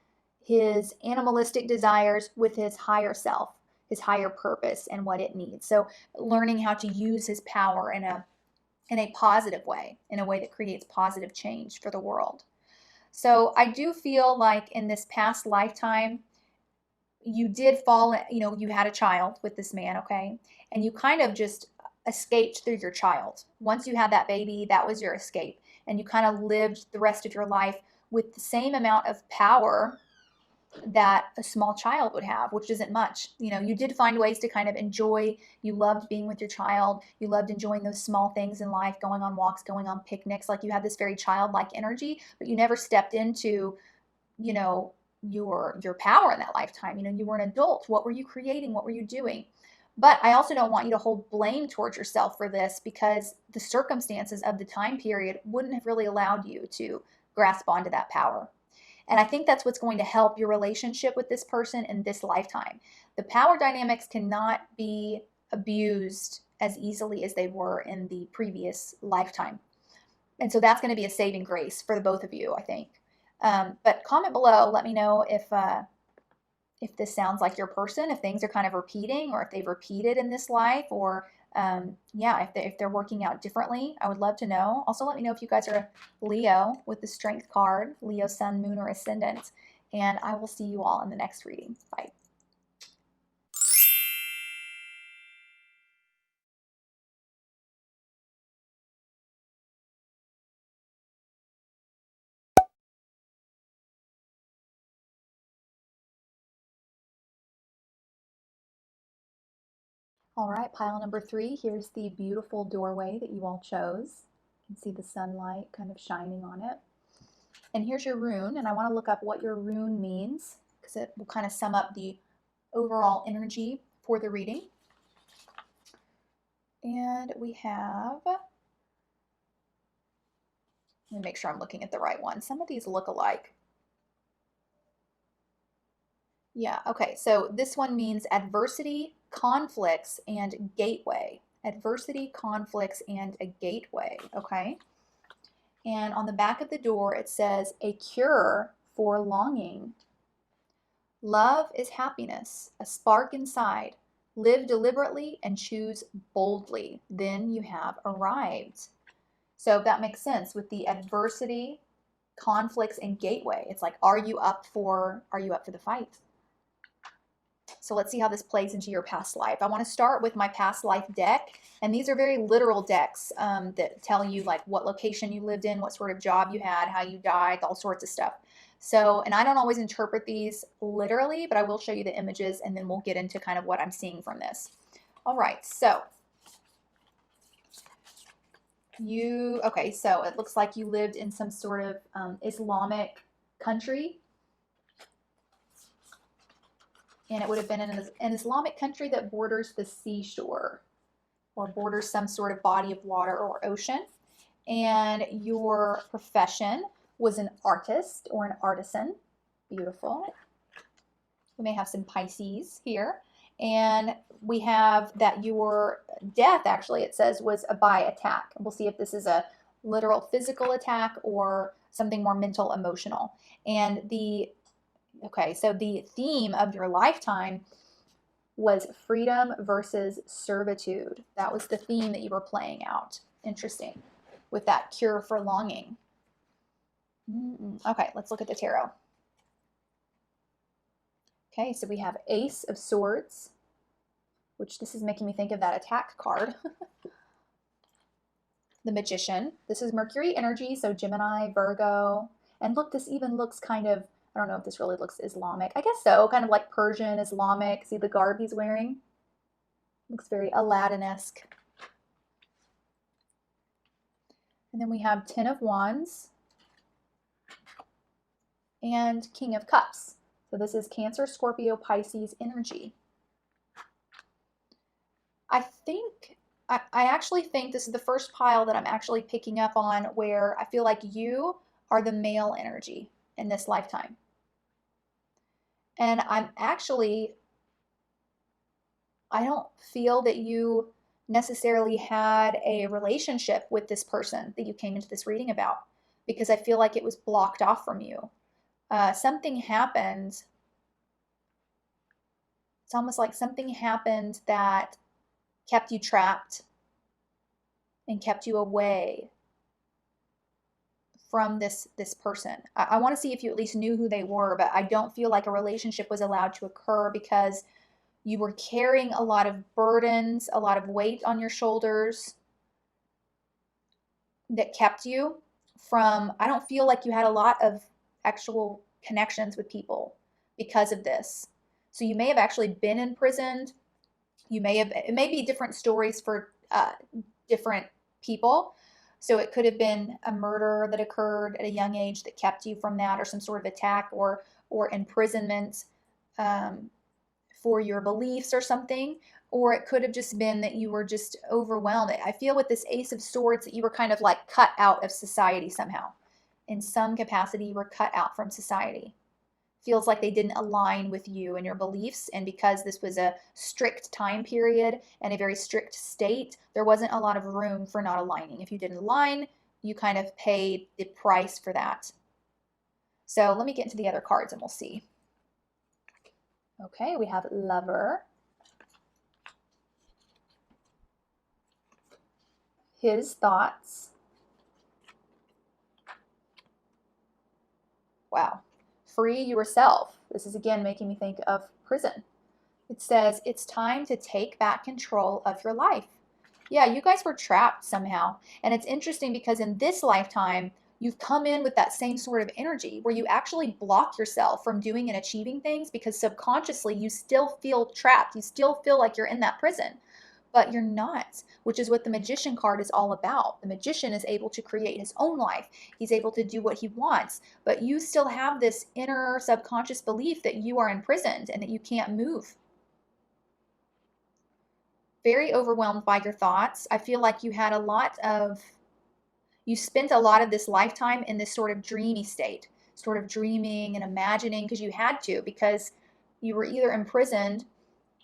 his animalistic desires with his higher self, his higher purpose and what it needs. So learning how to use his power in a positive way, in a way that creates positive change for the world. So I do feel like in this past lifetime, you did fall, you had a child with this man, okay? And you kind of just escaped through your child. Once you had that baby, that was your escape. And you kind of lived the rest of your life with the same amount of power that a small child would have, which isn't much. You did find ways to kind of enjoy. You loved being with your child. You loved enjoying those small things in life, going on walks, going on picnics. Like you had this very childlike energy, but you never stepped into, your power in that lifetime. You were an adult. What were you creating? What were you doing? But I also don't want you to hold blame towards yourself for this, because the circumstances of the time period wouldn't have really allowed you to grasp onto that power. And I think that's what's going to help your relationship with this person in this lifetime. The power dynamics cannot be abused as easily as they were in the previous lifetime. And so that's going to be a saving grace for the both of you, I think. But comment below, let me know if this sounds like your person, if things are kind of repeating, or if they've repeated in this life, or if they're working out differently. I would love to know. Also, let me know if you guys are Leo with the Strength card, Leo, Sun, Moon, or Ascendant. And I will see you all in the next reading. Bye. All right, pile number 3. Here's the beautiful doorway that you all chose. You can see the sunlight kind of shining on it. And here's your rune, and I want to look up what your rune means, because it will kind of sum up the overall energy for the reading. And we have, let me make sure I'm looking at the right one. Some of these look alike. Yeah, okay. So this one means adversity, conflicts, and gateway. Adversity, conflicts, and a gateway. Okay. And on the back of the door, it says a cure for longing. Love is happiness, a spark inside. Live deliberately and choose boldly. Then you have arrived. So that makes sense with the adversity, conflicts, and gateway. It's like, are you up for the fight? So let's see how this plays into your past life. I want to start with my past life deck. And these are very literal decks that tell you like what location you lived in, what sort of job you had, how you died, all sorts of stuff. So, and I don't always interpret these literally, but I will show you the images and then we'll get into kind of what I'm seeing from this. All right, so okay, so it looks like you lived in some sort of Islamic country. And it would have been in an Islamic country that borders the seashore or borders some sort of body of water or ocean. And your profession was an artist or an artisan. Beautiful. We may have some Pisces here. And we have that your death, actually, it says, was by attack. We'll see if this is a literal physical attack or something more mental, emotional. And okay, so the theme of your lifetime was freedom versus servitude. That was the theme that you were playing out. Interesting. With that cure for longing. Okay, let's look at the tarot. Okay, so we have Ace of Swords, which this is making me think of that attack card. The Magician. This is Mercury energy, so Gemini, Virgo. And look, this even looks kind of, I don't know if this really looks Islamic. I guess so, kind of like Persian, Islamic. See the garb he's wearing? Looks very Aladdin-esque. And then we have Ten of Wands and King of Cups. So this is Cancer, Scorpio, Pisces energy. I actually think this is the first pile that I'm actually picking up on where I feel like you are the male energy in this lifetime. And I don't feel that you necessarily had a relationship with this person that you came into this reading about, because I feel like it was blocked off from you. Something happened. It's almost like something happened that kept you trapped and kept you away from this person. I want to see if you at least knew who they were, but I don't feel like a relationship was allowed to occur because you were carrying a lot of burdens, a lot of weight on your shoulders that kept you from, I don't feel like you had a lot of actual connections with people because of this. So you may have actually been imprisoned. It may be different stories for different people. So it could have been a murder that occurred at a young age that kept you from that, or some sort of attack or imprisonment for your beliefs or something. Or it could have just been that you were just overwhelmed. I feel with this Ace of Swords that you were kind of like cut out of society somehow. In some capacity, you were cut out from society. Feels like they didn't align with you and your beliefs. And because this was a strict time period and a very strict state, there wasn't a lot of room for not aligning. If you didn't align, you kind of paid the price for that. So let me get into the other cards and we'll see. Okay, we have Lover. His thoughts. Wow. Free yourself. This is again making me think of prison. It says it's time to take back control of your life. Yeah, you guys were trapped somehow. And it's interesting because in this lifetime, you've come in with that same sort of energy where you actually block yourself from doing and achieving things because subconsciously you still feel trapped. You still feel like you're in that prison, but you're not, which is what the Magician card is all about. The Magician is able to create his own life. He's able to do what he wants, but you still have this inner subconscious belief that you are imprisoned and that you can't move. Very overwhelmed by your thoughts. I feel like you spent a lot of this lifetime in this sort of dreamy state, sort of dreaming and imagining because you had to, because You were either imprisoned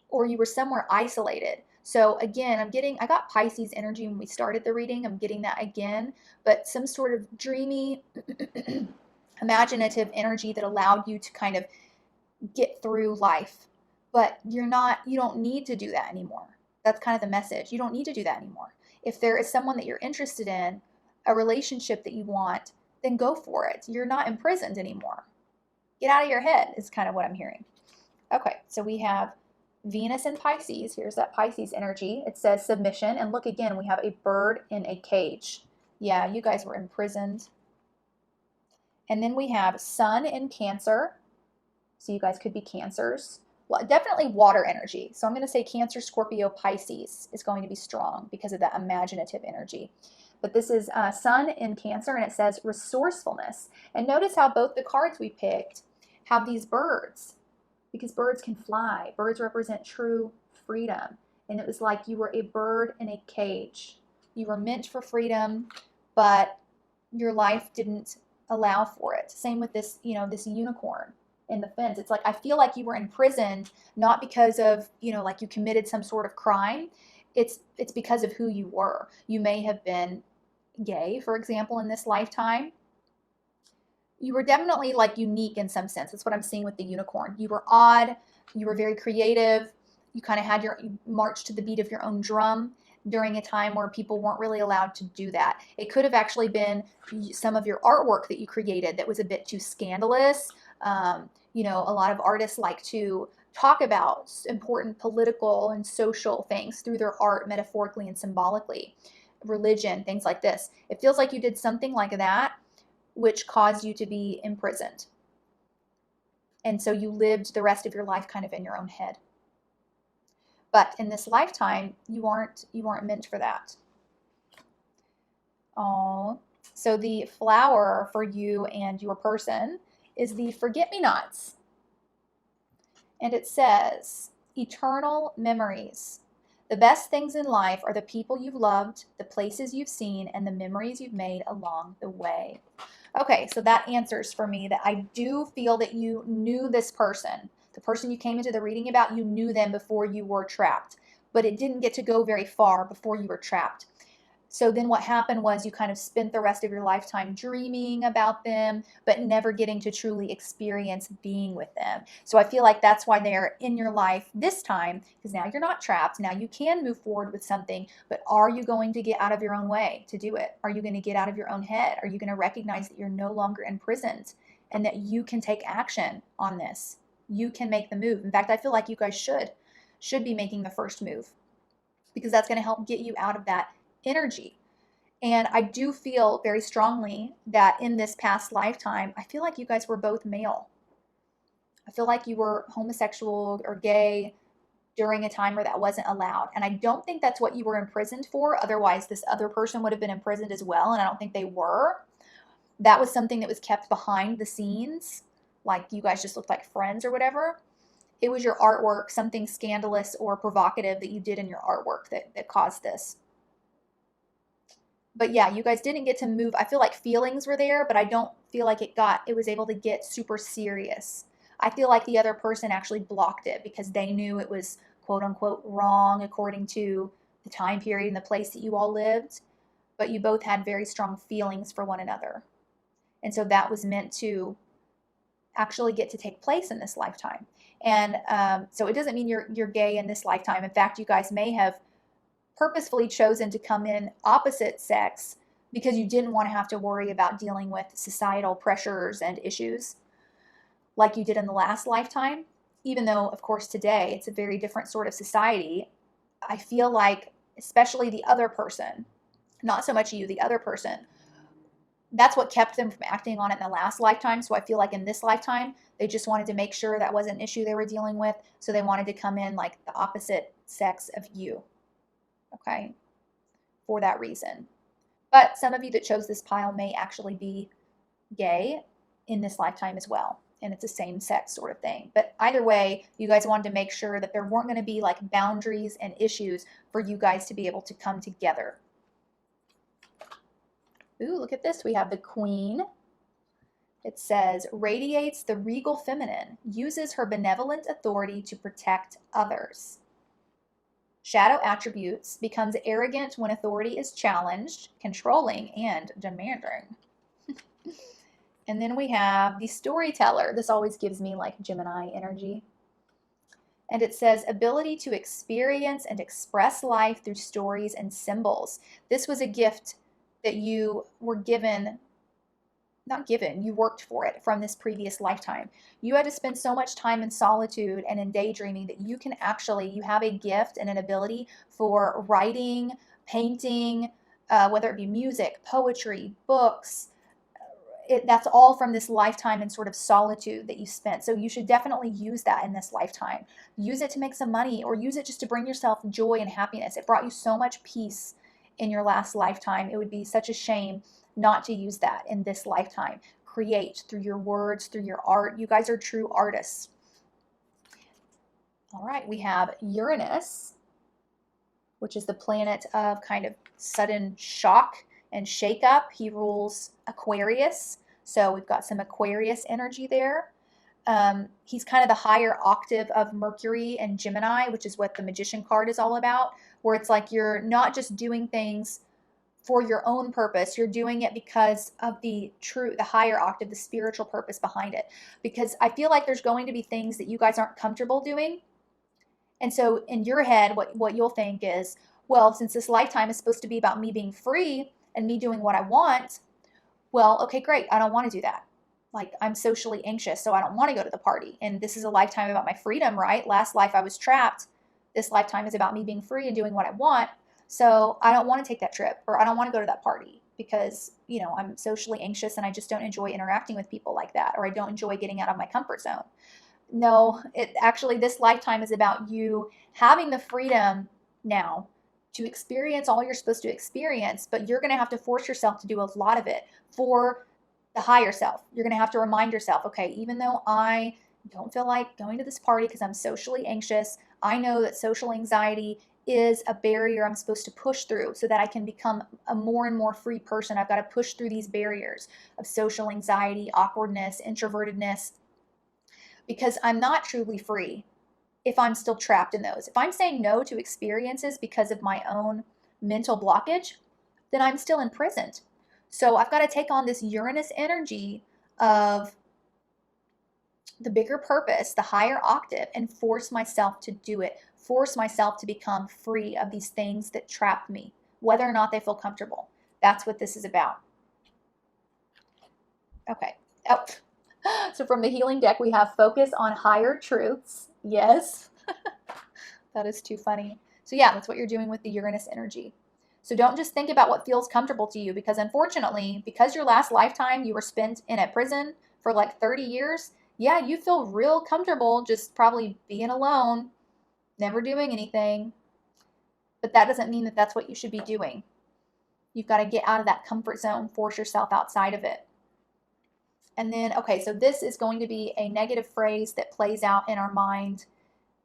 or you were somewhere isolated. So again, I got Pisces energy when we started the reading. I'm getting that again, but some sort of dreamy, imaginative energy that allowed you to kind of get through life. But you don't need to do that anymore. That's kind of the message. You don't need to do that anymore. If there is someone that you're interested in, a relationship that you want, then go for it. You're not imprisoned anymore. Get out of your head is kind of what I'm hearing. Okay, so we have Venus in Pisces. Here's that Pisces energy. It says submission. And look again, we have a bird in a cage. Yeah, you guys were imprisoned. And then we have Sun in Cancer. So you guys could be Cancers. Well, definitely water energy. So I'm going to say Cancer, Scorpio, Pisces is going to be strong because of that imaginative energy. But this is Sun in Cancer, and it says resourcefulness. And notice how both the cards we picked have these birds, because birds can fly. Birds represent true freedom. And it was like you were a bird in a cage. You were meant for freedom, but your life didn't allow for it. Same with this, this unicorn in the fence. It's like, I feel like you were imprisoned, not because of, like you committed some sort of crime. It's because of who you were. You may have been gay, for example, in this lifetime. You were definitely like unique in some sense. That's what I'm seeing with the unicorn. You were odd. You were very creative. You kind of you marched to the beat of your own drum during a time where people weren't really allowed to do that. It could have actually been some of your artwork that you created that was a bit too scandalous. A lot of artists like to talk about important political and social things through their art, metaphorically and symbolically. Religion, things like this. It feels like you did something like that, which caused you to be imprisoned. And so you lived the rest of your life kind of in your own head. But in this lifetime, you aren't meant for that. Oh, so the flower for you and your person is the forget-me-nots. And it says, eternal memories. The best things in life are the people you've loved, the places you've seen, and the memories you've made along the way. Okay, so that answers for me that I do feel that you knew this person. The person you came into the reading about, you knew them before you were trapped, but it didn't get to go very far before you were trapped. So then what happened was you kind of spent the rest of your lifetime dreaming about them, but never getting to truly experience being with them. So I feel like that's why they're in your life this time, because now you're not trapped. Now you can move forward with something, but are you going to get out of your own way to do it? Are you going to get out of your own head? Are you going to recognize that you're no longer imprisoned and that you can take action on this? You can make the move. In fact, I feel like you guys should be making the first move, because that's going to help get you out of that energy. And I do feel very strongly that in this past lifetime, I feel like you guys were both male. I feel like you were homosexual or gay during a time where that wasn't allowed. And I don't think that's what you were imprisoned for. Otherwise, this other person would have been imprisoned as well. And I don't think they were. That was something that was kept behind the scenes. Like you guys just looked like friends or whatever. It was your artwork, something scandalous or provocative that you did in your artwork that caused this. But yeah, you guys didn't get to move. I feel like feelings were there, but I don't feel like it was able to get super serious. I feel like the other person actually blocked it because they knew it was quote unquote wrong according to the time period and the place that you all lived. But you both had very strong feelings for one another. And so that was meant to actually get to take place in this lifetime. And so it doesn't mean you're gay in this lifetime. In fact, you guys may have purposefully chosen to come in opposite sex because you didn't want to have to worry about dealing with societal pressures and issues like you did in the last lifetime. Even though, of course, today it's a very different sort of society, I feel like, especially the other person, not so much you, the other person, that's what kept them from acting on it in the last lifetime. So I feel like in this lifetime, they just wanted to make sure that wasn't an issue they were dealing with. So they wanted to come in like the opposite sex of you. Okay, for that reason. But some of you that chose this pile may actually be gay in this lifetime as well. And it's a same sex sort of thing. But either way, you guys wanted to make sure that there weren't going to be like boundaries and issues for you guys to be able to come together. Ooh, look at this. We have the Queen It says, radiates the regal feminine, uses her benevolent authority to protect others. Shadow attributes, becomes arrogant when authority is challenged, controlling, and demanding. And then we have the storyteller. This always gives me like Gemini energy. And it says, ability to experience and express life through stories and symbols. This was a gift that you were given, not given, you worked for it from this previous lifetime. You had to spend so much time in solitude and in daydreaming that you can actually, you have a gift and an ability for writing, painting, whether it be music, poetry, books. That's all from this lifetime and sort of solitude that you spent. So you should definitely use that in this lifetime. Use it to make some money, or use it just to bring yourself joy and happiness. It brought you so much peace in your last lifetime. It would be such a shame not to use that in this lifetime. Create through your words, through your art. You guys are true artists. All right, we have Uranus, which is the planet of kind of sudden shock and shake up. He rules Aquarius. So we've got some Aquarius energy there. He's kind of the higher octave of Mercury and Gemini, which is what the Magician card is all about, where it's like you're not just doing things for your own purpose. You're doing it because of the higher octave, the spiritual purpose behind it. Because I feel like there's going to be things that you guys aren't comfortable doing. And so in your head, what you'll think is, well, since this lifetime is supposed to be about me being free and me doing what I want, well, okay, great. I don't want to do that. Like, I'm socially anxious, so I don't want to go to the party. And this is a lifetime about my freedom, right? Last life I was trapped. This lifetime is about me being free and doing what I want. So I don't want to take that trip, or I don't want to go to that party because, you know, I'm socially anxious and I just don't enjoy interacting with people like that, or I don't enjoy getting out of my comfort zone. No, actually, this lifetime is about you having the freedom now to experience all you're supposed to experience, but you're going to have to force yourself to do a lot of it for the higher self. You're going to have to remind yourself, okay, even though I don't feel like going to this party because I'm socially anxious, I know that social anxiety is a barrier I'm supposed to push through so that I can become a more and more free person. I've got to push through these barriers of social anxiety, awkwardness, introvertedness, because I'm not truly free if I'm still trapped in those. If I'm saying no to experiences because of my own mental blockage, then I'm still imprisoned. So I've got to take on this Uranus energy of the bigger purpose, the higher octave, and force myself to do it. Force myself to become free of these things that trap me, whether or not they feel comfortable. That's what this is about. Okay. Oh. So from the healing deck, we have focus on higher truths. Yes. That is too funny. So yeah, that's what you're doing with the Uranus energy. So don't just think about what feels comfortable to you, because unfortunately, because your last lifetime you were spent in a prison for like 30 years, yeah, you feel real comfortable just probably being alone, never doing anything. But that doesn't mean that that's what you should be doing. You've got to get out of that comfort zone, force yourself outside of it. And then, okay, so this is going to be a negative phrase that plays out in our mind,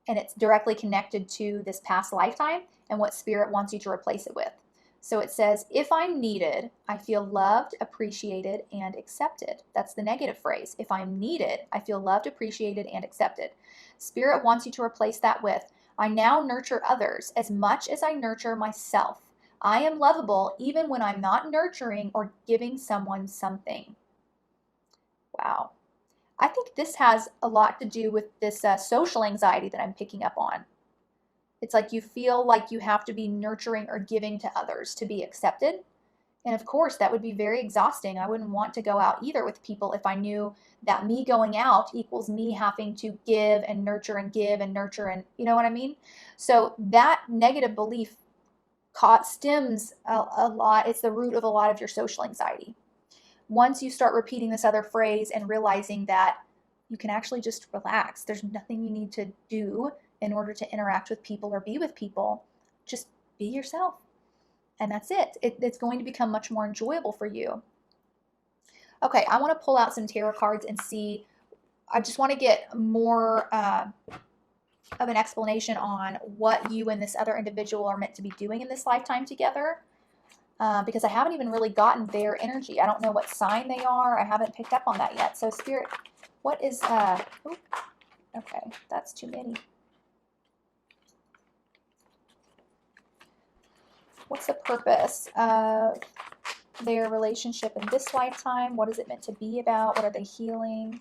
and it's directly connected to this past lifetime and what Spirit wants you to replace it with. So it says, if I'm needed, I feel loved, appreciated, and accepted. That's the negative phrase. If I'm needed, I feel loved, appreciated, and accepted. Spirit wants you to replace that with, I now nurture others as much as I nurture myself. I am lovable even when I'm not nurturing or giving someone something. Wow. I think this has a lot to do with this social anxiety that I'm picking up on. It's like you feel like you have to be nurturing or giving to others to be accepted. And of course, that would be very exhausting. I wouldn't want to go out either with people if I knew that me going out equals me having to give and nurture and give and nurture, and you know what I mean? So that negative belief stems a lot. It's the root of a lot of your social anxiety. Once you start repeating this other phrase and realizing that you can actually just relax, there's nothing you need to do in order to interact with people or be with people, just be yourself. And that's it. It's going to become much more enjoyable for you. Okay, I want to pull out some tarot cards and see, I just want to get more of an explanation on what you and this other individual are meant to be doing in this lifetime together. because I haven't even really gotten their energy. I don't know what sign they are. I haven't picked up on that yet. So Spirit, what is, okay, that's too many. What's the purpose of their relationship in this lifetime? What is it meant to be about? What are they healing?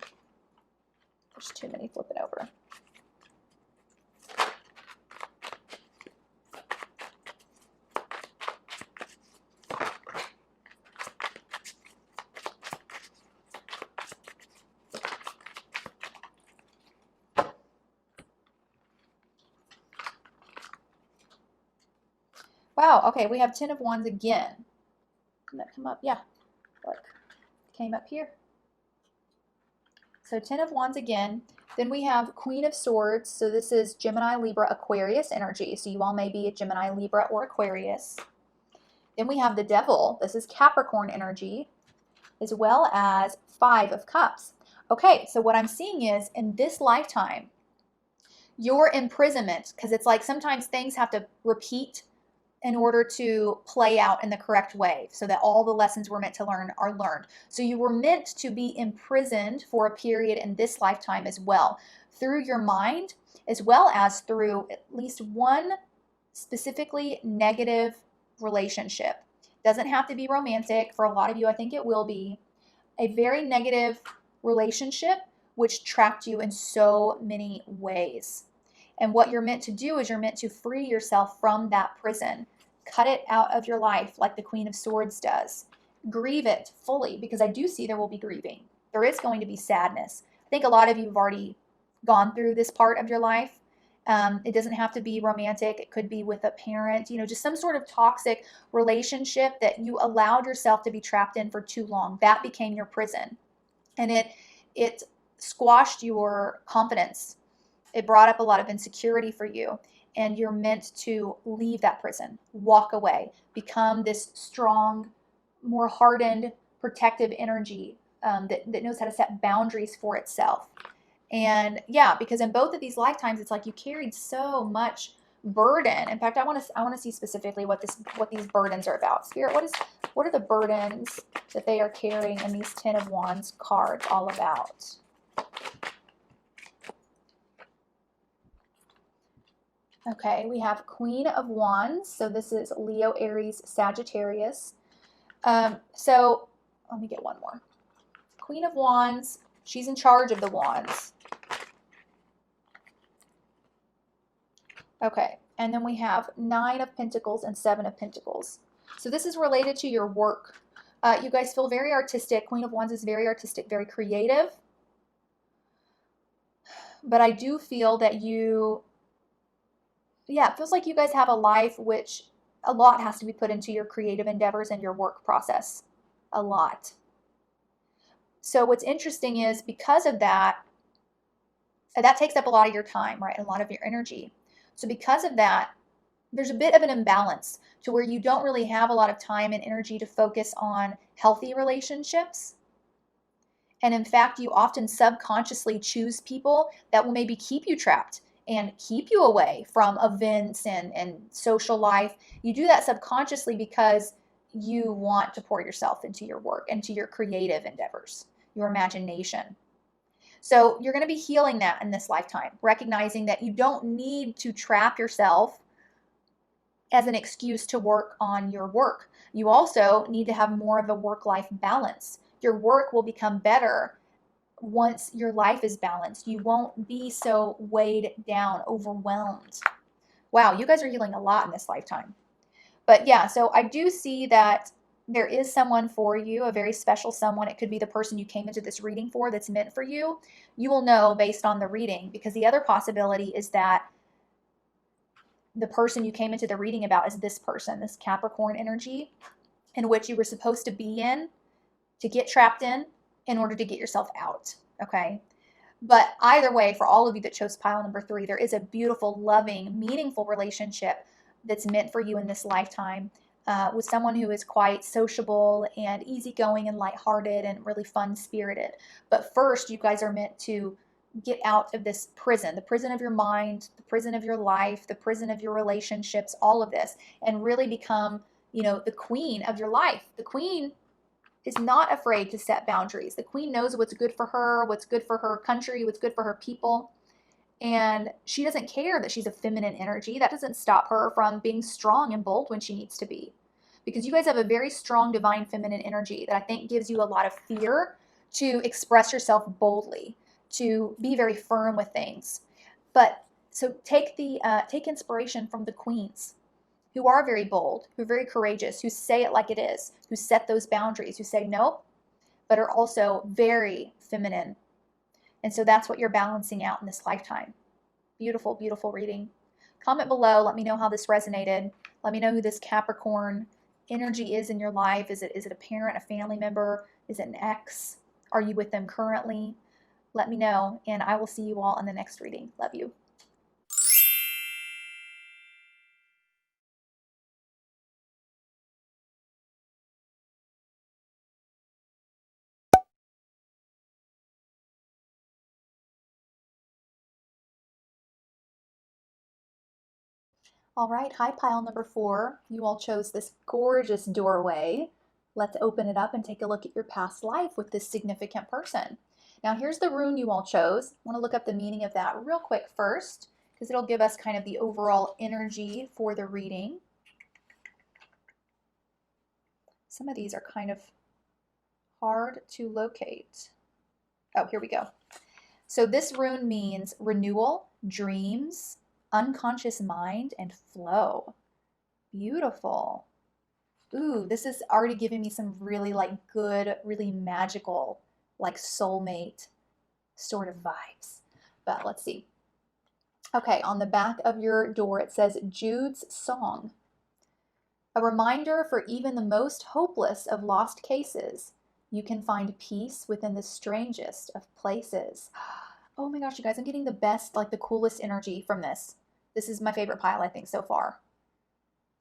There's too many flipping over. Wow, okay, we have 10 of Wands again. Didn't that come up? Yeah, look, it came up here. So 10 of Wands again. Then we have Queen of Swords. So this is Gemini, Libra, Aquarius energy. So you all may be a Gemini, Libra, or Aquarius. Then we have the Devil. This is Capricorn energy, as well as 5 of Cups. Okay, so what I'm seeing is in this lifetime, your imprisonment, because it's like sometimes things have to repeat in order to play out in the correct way so that all the lessons we're meant to learn are learned. So you were meant to be imprisoned for a period in this lifetime as well, through your mind, as well as through at least one specifically negative relationship. Doesn't have to be romantic. For a lot of you, I think it will be. A very negative relationship which trapped you in so many ways. And what you're meant to do is you're meant to free yourself from that prison. Cut it out of your life like the Queen of Swords does. Grieve it fully, because I do see there will be grieving. There is going to be sadness. I think a lot of you have already gone through this part of your life. It doesn't have to be romantic. It could be with a parent, you know, just some sort of toxic relationship that you allowed yourself to be trapped in for too long. That became your prison. And it squashed your confidence. It brought up a lot of insecurity for you, and you're meant to leave that prison, walk away, become this strong, more hardened, protective energy that knows how to set boundaries for itself. And yeah, because in both of these lifetimes, it's like you carried so much burden. In fact, I want to see specifically what these burdens are about. Spirit, what are the burdens that they are carrying in these 10 of Wands cards all about? Okay, we have Queen of Wands. So this is Leo, Aries, Sagittarius. So let me get one more. Queen of Wands, she's in charge of the wands. Okay, and then we have 9 of Pentacles and 7 of Pentacles. So this is related to your work. You guys feel very artistic. Queen of Wands is very artistic, very creative. But I do feel that it feels like you guys have a life which a lot has to be put into your creative endeavors and your work process. A lot. So what's interesting is because of that, that takes up a lot of your time, right? A lot of your energy. So because of that, there's a bit of an imbalance to where you don't really have a lot of time and energy to focus on healthy relationships. And in fact, you often subconsciously choose people that will maybe keep you trapped and keep you away from events and social life. You do that subconsciously because you want to pour yourself into your work, into your creative endeavors, your imagination. So you're going to be healing that in this lifetime, recognizing that you don't need to trap yourself as an excuse to work on your work. You also need to have more of a work-life balance. Your work will become better once your life is balanced. You won't be so weighed down, overwhelmed. Wow, you guys are healing a lot in this lifetime. But yeah, so I do see that there is someone for you, a very special someone. It could be the person you came into this reading for that's meant for you. You will know based on the reading, because the other possibility is that the person you came into the reading about is this person, this Capricorn energy, in which you were supposed to be in, to get trapped in order to get yourself out, okay? But either way, for all of you that chose pile number 3, there is a beautiful, loving, meaningful relationship that's meant for you in this lifetime with someone who is quite sociable and easygoing and lighthearted and really fun-spirited. But first, you guys are meant to get out of this prison, the prison of your mind, the prison of your life, the prison of your relationships, all of this, and really become you know, the queen of your life. The queen is not afraid to set boundaries. The queen knows what's good for her country, what's good for her people. And she doesn't care that she's a feminine energy. That doesn't stop her from being strong and bold when she needs to be. Because you guys have a very strong divine feminine energy that I think gives you a lot of fear to express yourself boldly, to be very firm with things. But so take inspiration from the queens who are very bold, who are very courageous, who say it like it is, who set those boundaries, who say nope, but are also very feminine. And so that's what you're balancing out in this lifetime. Beautiful, beautiful reading. Comment below. Let me know how this resonated. Let me know who this Capricorn energy is in your life. Is it a parent, a family member? Is it an ex? Are you with them currently? Let me know, and I will see you all in the next reading. Love you. All right, hi pile number 4. You all chose this gorgeous doorway. Let's open it up and take a look at your past life with this significant person. Now here's the rune you all chose. I want to look up the meaning of that real quick first, because it'll give us kind of the overall energy for the reading. Some of these are kind of hard to locate. Oh, here we go. So this rune means renewal, dreams, unconscious mind, and flow. Beautiful. Ooh, this is already giving me some really like good, really magical, like soulmate sort of vibes. But let's see. Okay, on the back of your door it says Jude's Song. A reminder for even the most hopeless of lost cases. You can find peace within the strangest of places. Oh my gosh, you guys, I'm getting the best, like the coolest energy from this. This is my favorite pile, I think, so far.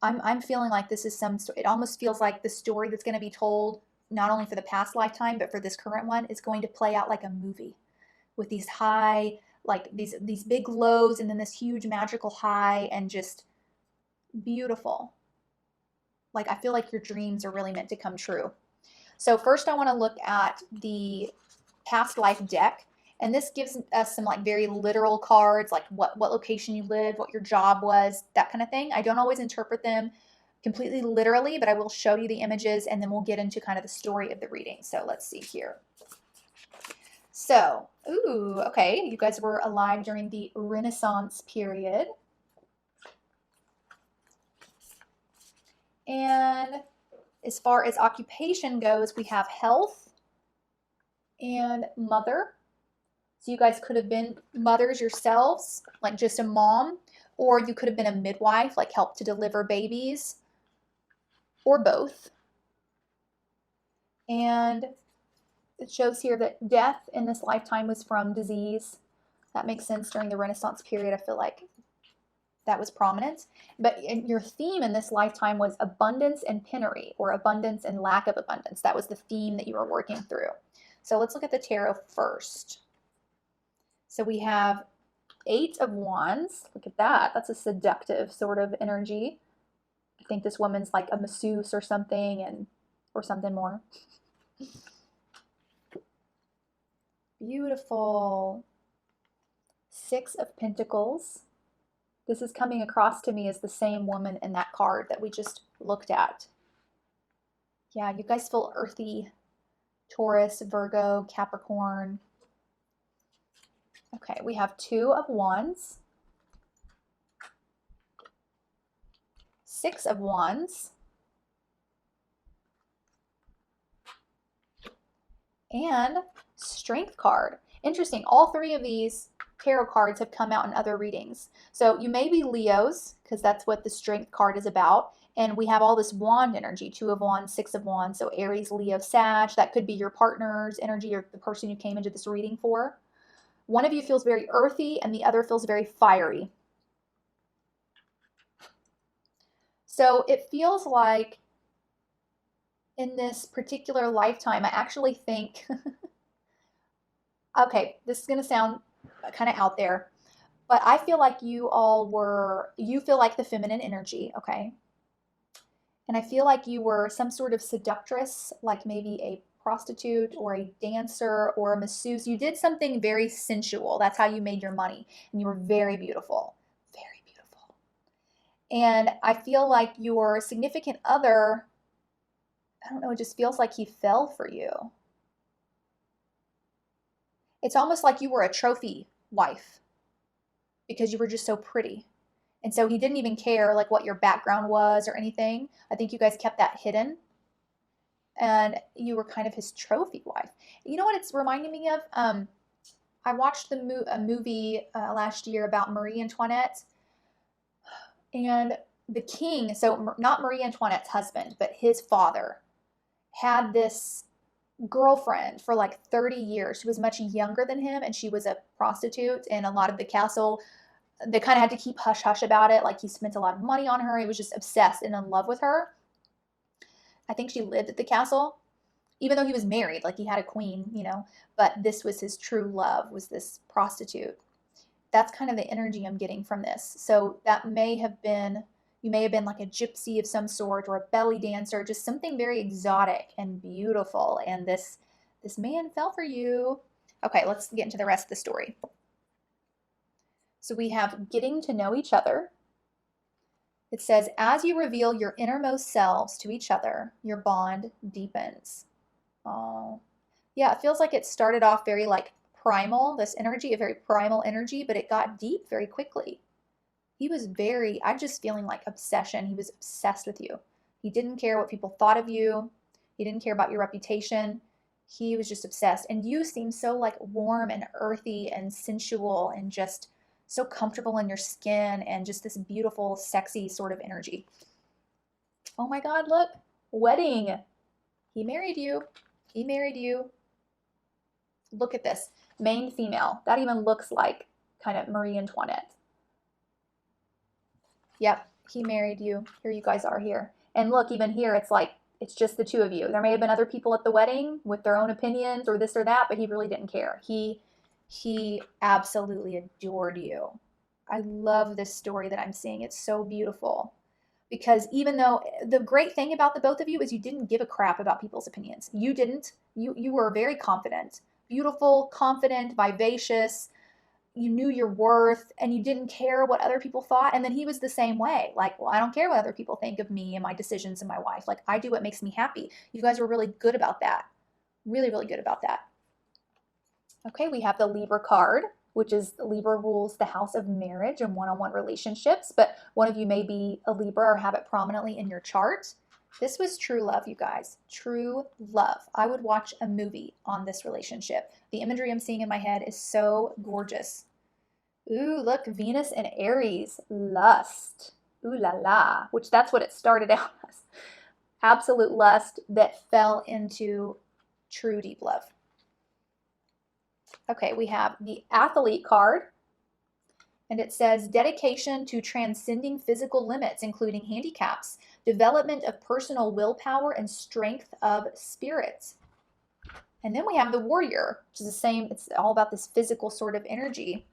I'm feeling like this is it almost feels like the story that's going to be told, not only for the past lifetime, but for this current one, is going to play out like a movie with these high, like these big lows and then this huge magical high, and just beautiful. Like I feel like your dreams are really meant to come true. So first I want to look at the past life deck. And this gives us some like very literal cards, like what location you lived, what your job was, that kind of thing. I don't always interpret them completely literally, but I will show you the images and then we'll get into kind of the story of the reading. So let's see here. So, ooh, okay, you guys were alive during the Renaissance period. And as far as occupation goes, we have health and mother. So you guys could have been mothers yourselves, like just a mom, or you could have been a midwife, like help to deliver babies, or both. And it shows here that death in this lifetime was from disease. That makes sense. During the Renaissance period, I feel like that was prominent. But your theme in this lifetime was abundance and penury, or abundance and lack of abundance. That was the theme that you were working through. So let's look at the tarot first. So we have 8 of Wands. Look at that. That's a seductive sort of energy. I think this woman's like a masseuse or something, or something more. Beautiful. 6 of Pentacles. This is coming across to me as the same woman in that card that we just looked at. Yeah, you guys feel earthy. Taurus, Virgo, Capricorn. Okay, we have 2 of Wands. 6 of Wands. And Strength card. Interesting, all 3 of these tarot cards have come out in other readings. So you may be Leos, because that's what the Strength card is about. And we have all this wand energy, 2 of Wands, 6 of Wands. So Aries, Leo, Sag. That could be your partner's energy or the person you came into this reading for. One of you feels very earthy and the other feels very fiery. So it feels like in this particular lifetime, I actually think, okay, this is going to sound kind of out there, but I feel like you feel like the feminine energy, okay? And I feel like you were some sort of seductress, like maybe a prostitute or a dancer or a masseuse. You did something very sensual. That's how you made your money. And you were very beautiful. Very beautiful. And I feel like your significant other, I don't know, it just feels like he fell for you. It's almost like you were a trophy wife because you were just so pretty. And so he didn't even care like what your background was or anything. I think you guys kept that hidden. And you were kind of his trophy wife. You know what it's reminding me of? I watched a movie last year about Marie Antoinette, and the king, so not Marie Antoinette's husband, but his father, had this girlfriend for like 30 years. She was much younger than him, and she was a prostitute, and a lot of the castle, they kind of had to keep hush hush about it. Like he spent a lot of money on her. He was just obsessed and in love with her. I think she lived at the castle, even though he was married, like he had a queen, you know, but this was his true love, was this prostitute. That's kind of the energy I'm getting from this. So that may have been, you may have been like a gypsy of some sort or a belly dancer, just something very exotic and beautiful. And this man fell for you. Okay, let's get into the rest of the story. So we have getting to know each other. It says, as you reveal your innermost selves to each other, your bond deepens. Oh, yeah, it feels like it started off very like primal, this energy, a very primal energy, but it got deep very quickly. He was very, I'm just feeling like obsession. He was obsessed with you. He didn't care what people thought of you. He didn't care about your reputation. He was just obsessed. And you seem so like warm and earthy and sensual and just so comfortable in your skin and just this beautiful, sexy sort of energy. Oh my God, look, wedding. He married you. He married you. Look at this. Main female. That even looks like kind of Marie Antoinette. Yep, he married you. Here you guys are here. And look, even here, it's like, it's just the two of you. There may have been other people at the wedding with their own opinions or this or that, but he really didn't care. He absolutely adored you. I love this story that I'm seeing. It's so beautiful. Because even though the great thing about the both of you is you didn't give a crap about people's opinions. You didn't. You were very confident, beautiful, confident, vivacious. You knew your worth and you didn't care what other people thought. And then he was the same way. Like, well, I don't care what other people think of me and my decisions and my wife. Like, I do what makes me happy. You guys were really good about that. Really, really good about that. Okay, we have the Libra card, which is Libra rules the house of marriage and one-on-one relationships, but one of you may be a Libra or have it prominently in your chart. This was true love, you guys. True love. I would watch a movie on this relationship. The imagery I'm seeing in my head is so gorgeous. Ooh, look, Venus and Aries, lust. Ooh la la, which that's what it started out as. Absolute lust that fell into true deep love. Okay, we have the athlete card, and it says dedication to transcending physical limits, including handicaps, development of personal willpower, and strength of spirit. And then we have the warrior, which is the same. It's all about this physical sort of energy.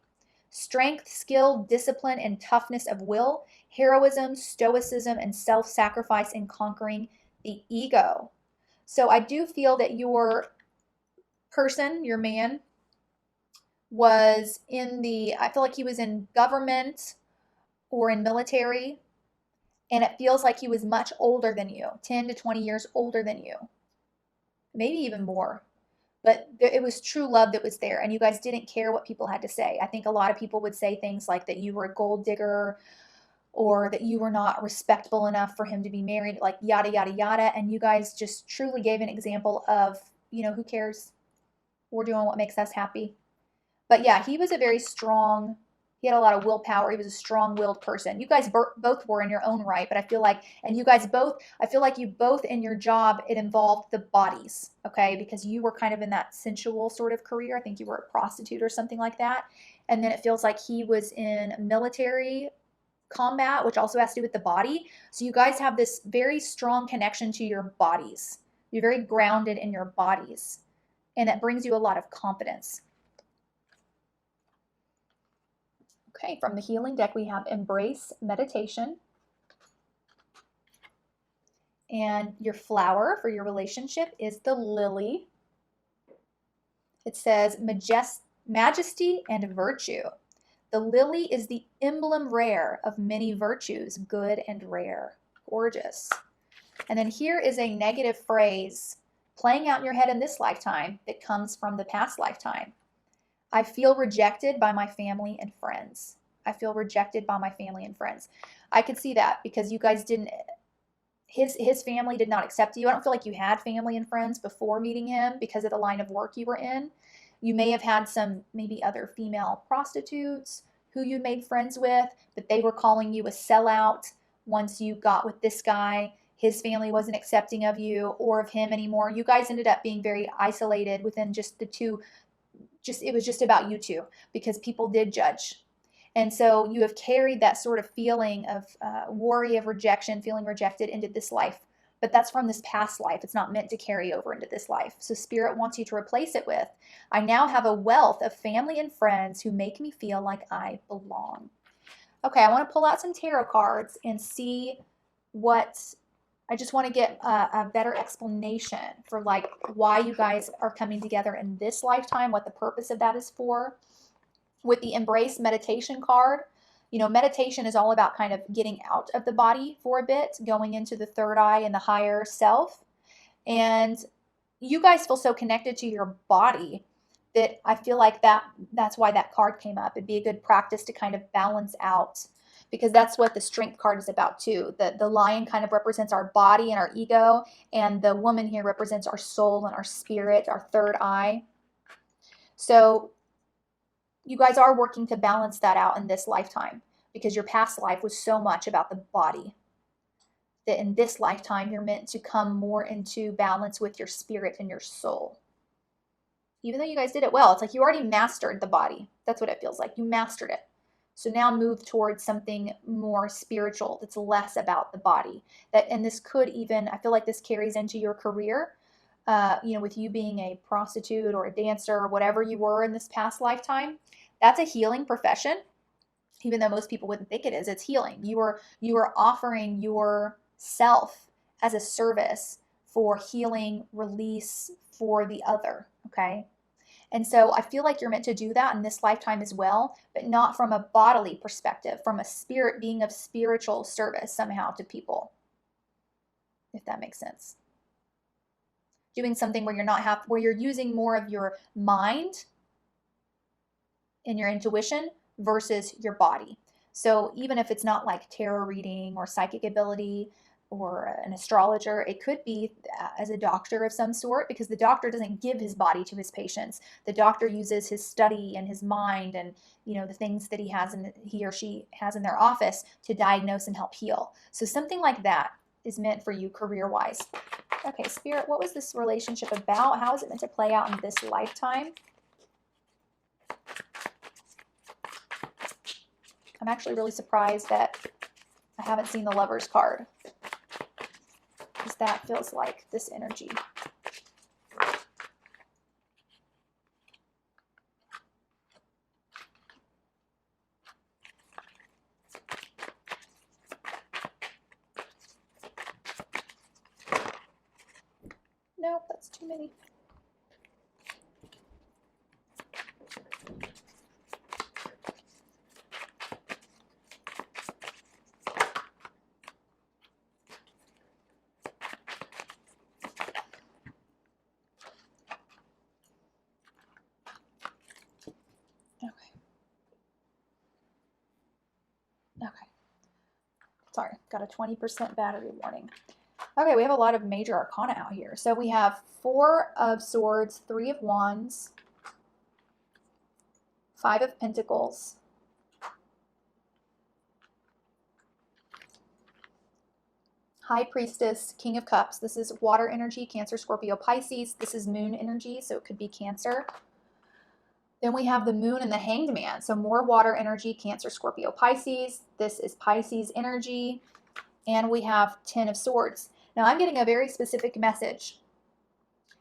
Strength, skill, discipline, and toughness of will, heroism, stoicism, and self-sacrifice in conquering the ego. So I do feel that your person, your man, was in the, I feel like he was in government or in military, and it feels like he was much older than you, 10 to 20 years older than you, maybe even more. But it was true love that was there, and you guys didn't care what people had to say. I think a lot of people would say things like that you were a gold digger or that you were not respectable enough for him to be married, like yada, yada, yada. And you guys just truly gave an example of, you know, who cares? We're doing what makes us happy. But yeah, he was a very strong, he had a lot of willpower. He was a strong-willed person. You guys both were in your own right, but I feel like, and you guys both, I feel like you both in your job, it involved the bodies, okay? Because you were kind of in that sensual sort of career. I think you were a prostitute or something like that. And then it feels like he was in military combat, which also has to do with the body. So you guys have this very strong connection to your bodies. You're very grounded in your bodies, and that brings you a lot of confidence. Okay, from the healing deck, we have embrace meditation. And your flower for your relationship is the lily. It says majesty and virtue. The lily is the emblem rare of many virtues, good and rare. Gorgeous. And then here is a negative phrase playing out in your head in this lifetime that comes from the past lifetime. I feel rejected by my family and friends. I feel rejected by my family and friends. I could see that because you guys didn't, his family did not accept you. I don't feel like you had family and friends before meeting him because of the line of work you were in. You may have had some maybe other female prostitutes who you made friends with, but they were calling you a sellout once you got with this guy. His family wasn't accepting of you or of him anymore. You guys ended up being very isolated within just the two. It was just about you two because people did judge. And so you have carried that sort of feeling of worry of rejection, feeling rejected into this life. But that's from this past life. It's not meant to carry over into this life. So Spirit wants you to replace it with, I now have a wealth of family and friends who make me feel like I belong. Okay, I want to pull out some tarot cards and see what, I just want to get a better explanation for like why you guys are coming together in this lifetime, what the purpose of that is for. With the Embrace meditation card, you know, meditation is all about kind of getting out of the body for a bit, going into the third eye and the higher self. And you guys feel so connected to your body that I feel like that's why that card came up. It'd be a good practice to kind of balance out, because that's what the Strength card is about too. The lion kind of represents our body and our ego, and the woman here represents our soul and our spirit, our third eye. So you guys are working to balance that out in this lifetime because your past life was so much about the body that in this lifetime you're meant to come more into balance with your spirit and your soul. Even though you guys did it well, it's like you already mastered the body. That's what it feels like. You mastered it. So now move towards something more spiritual that's less about the body. And this could even, I feel like this carries into your career. You know, with you being a prostitute or a dancer or whatever you were in this past lifetime, that's a healing profession. Even though most people wouldn't think it is, it's healing. You are offering yourself as a service for healing, release for the other, okay? And so I feel like you're meant to do that in this lifetime as well, but not from a bodily perspective, from a spirit, being of spiritual service somehow to people, if that makes sense. Doing something where where you're using more of your mind and your intuition versus your body. So even if it's not like tarot reading or psychic ability or an astrologer, it could be as a doctor of some sort, because the doctor doesn't give his body to his patients. The doctor uses his study and his mind and, you know, the things that he or she has in their office to diagnose and help heal. So something like that is meant for you career-wise. Okay, Spirit, what was this relationship about? How is it meant to play out in this lifetime? I'm actually really surprised that I haven't seen the Lover's card, because that feels like this energy. Nope, that's too many. Okay. Sorry, got a 20% battery warning. Okay, we have a lot of major arcana out here. So we have 4 of Swords, 3 of Wands, 5 of Pentacles, High Priestess, King of Cups. This is water energy, Cancer, Scorpio, Pisces. This is moon energy, so it could be Cancer. Then we have the Moon and the Hanged Man. So more water energy, Cancer, Scorpio, Pisces. This is Pisces energy. And we have 10 of Swords. Now I'm getting a very specific message.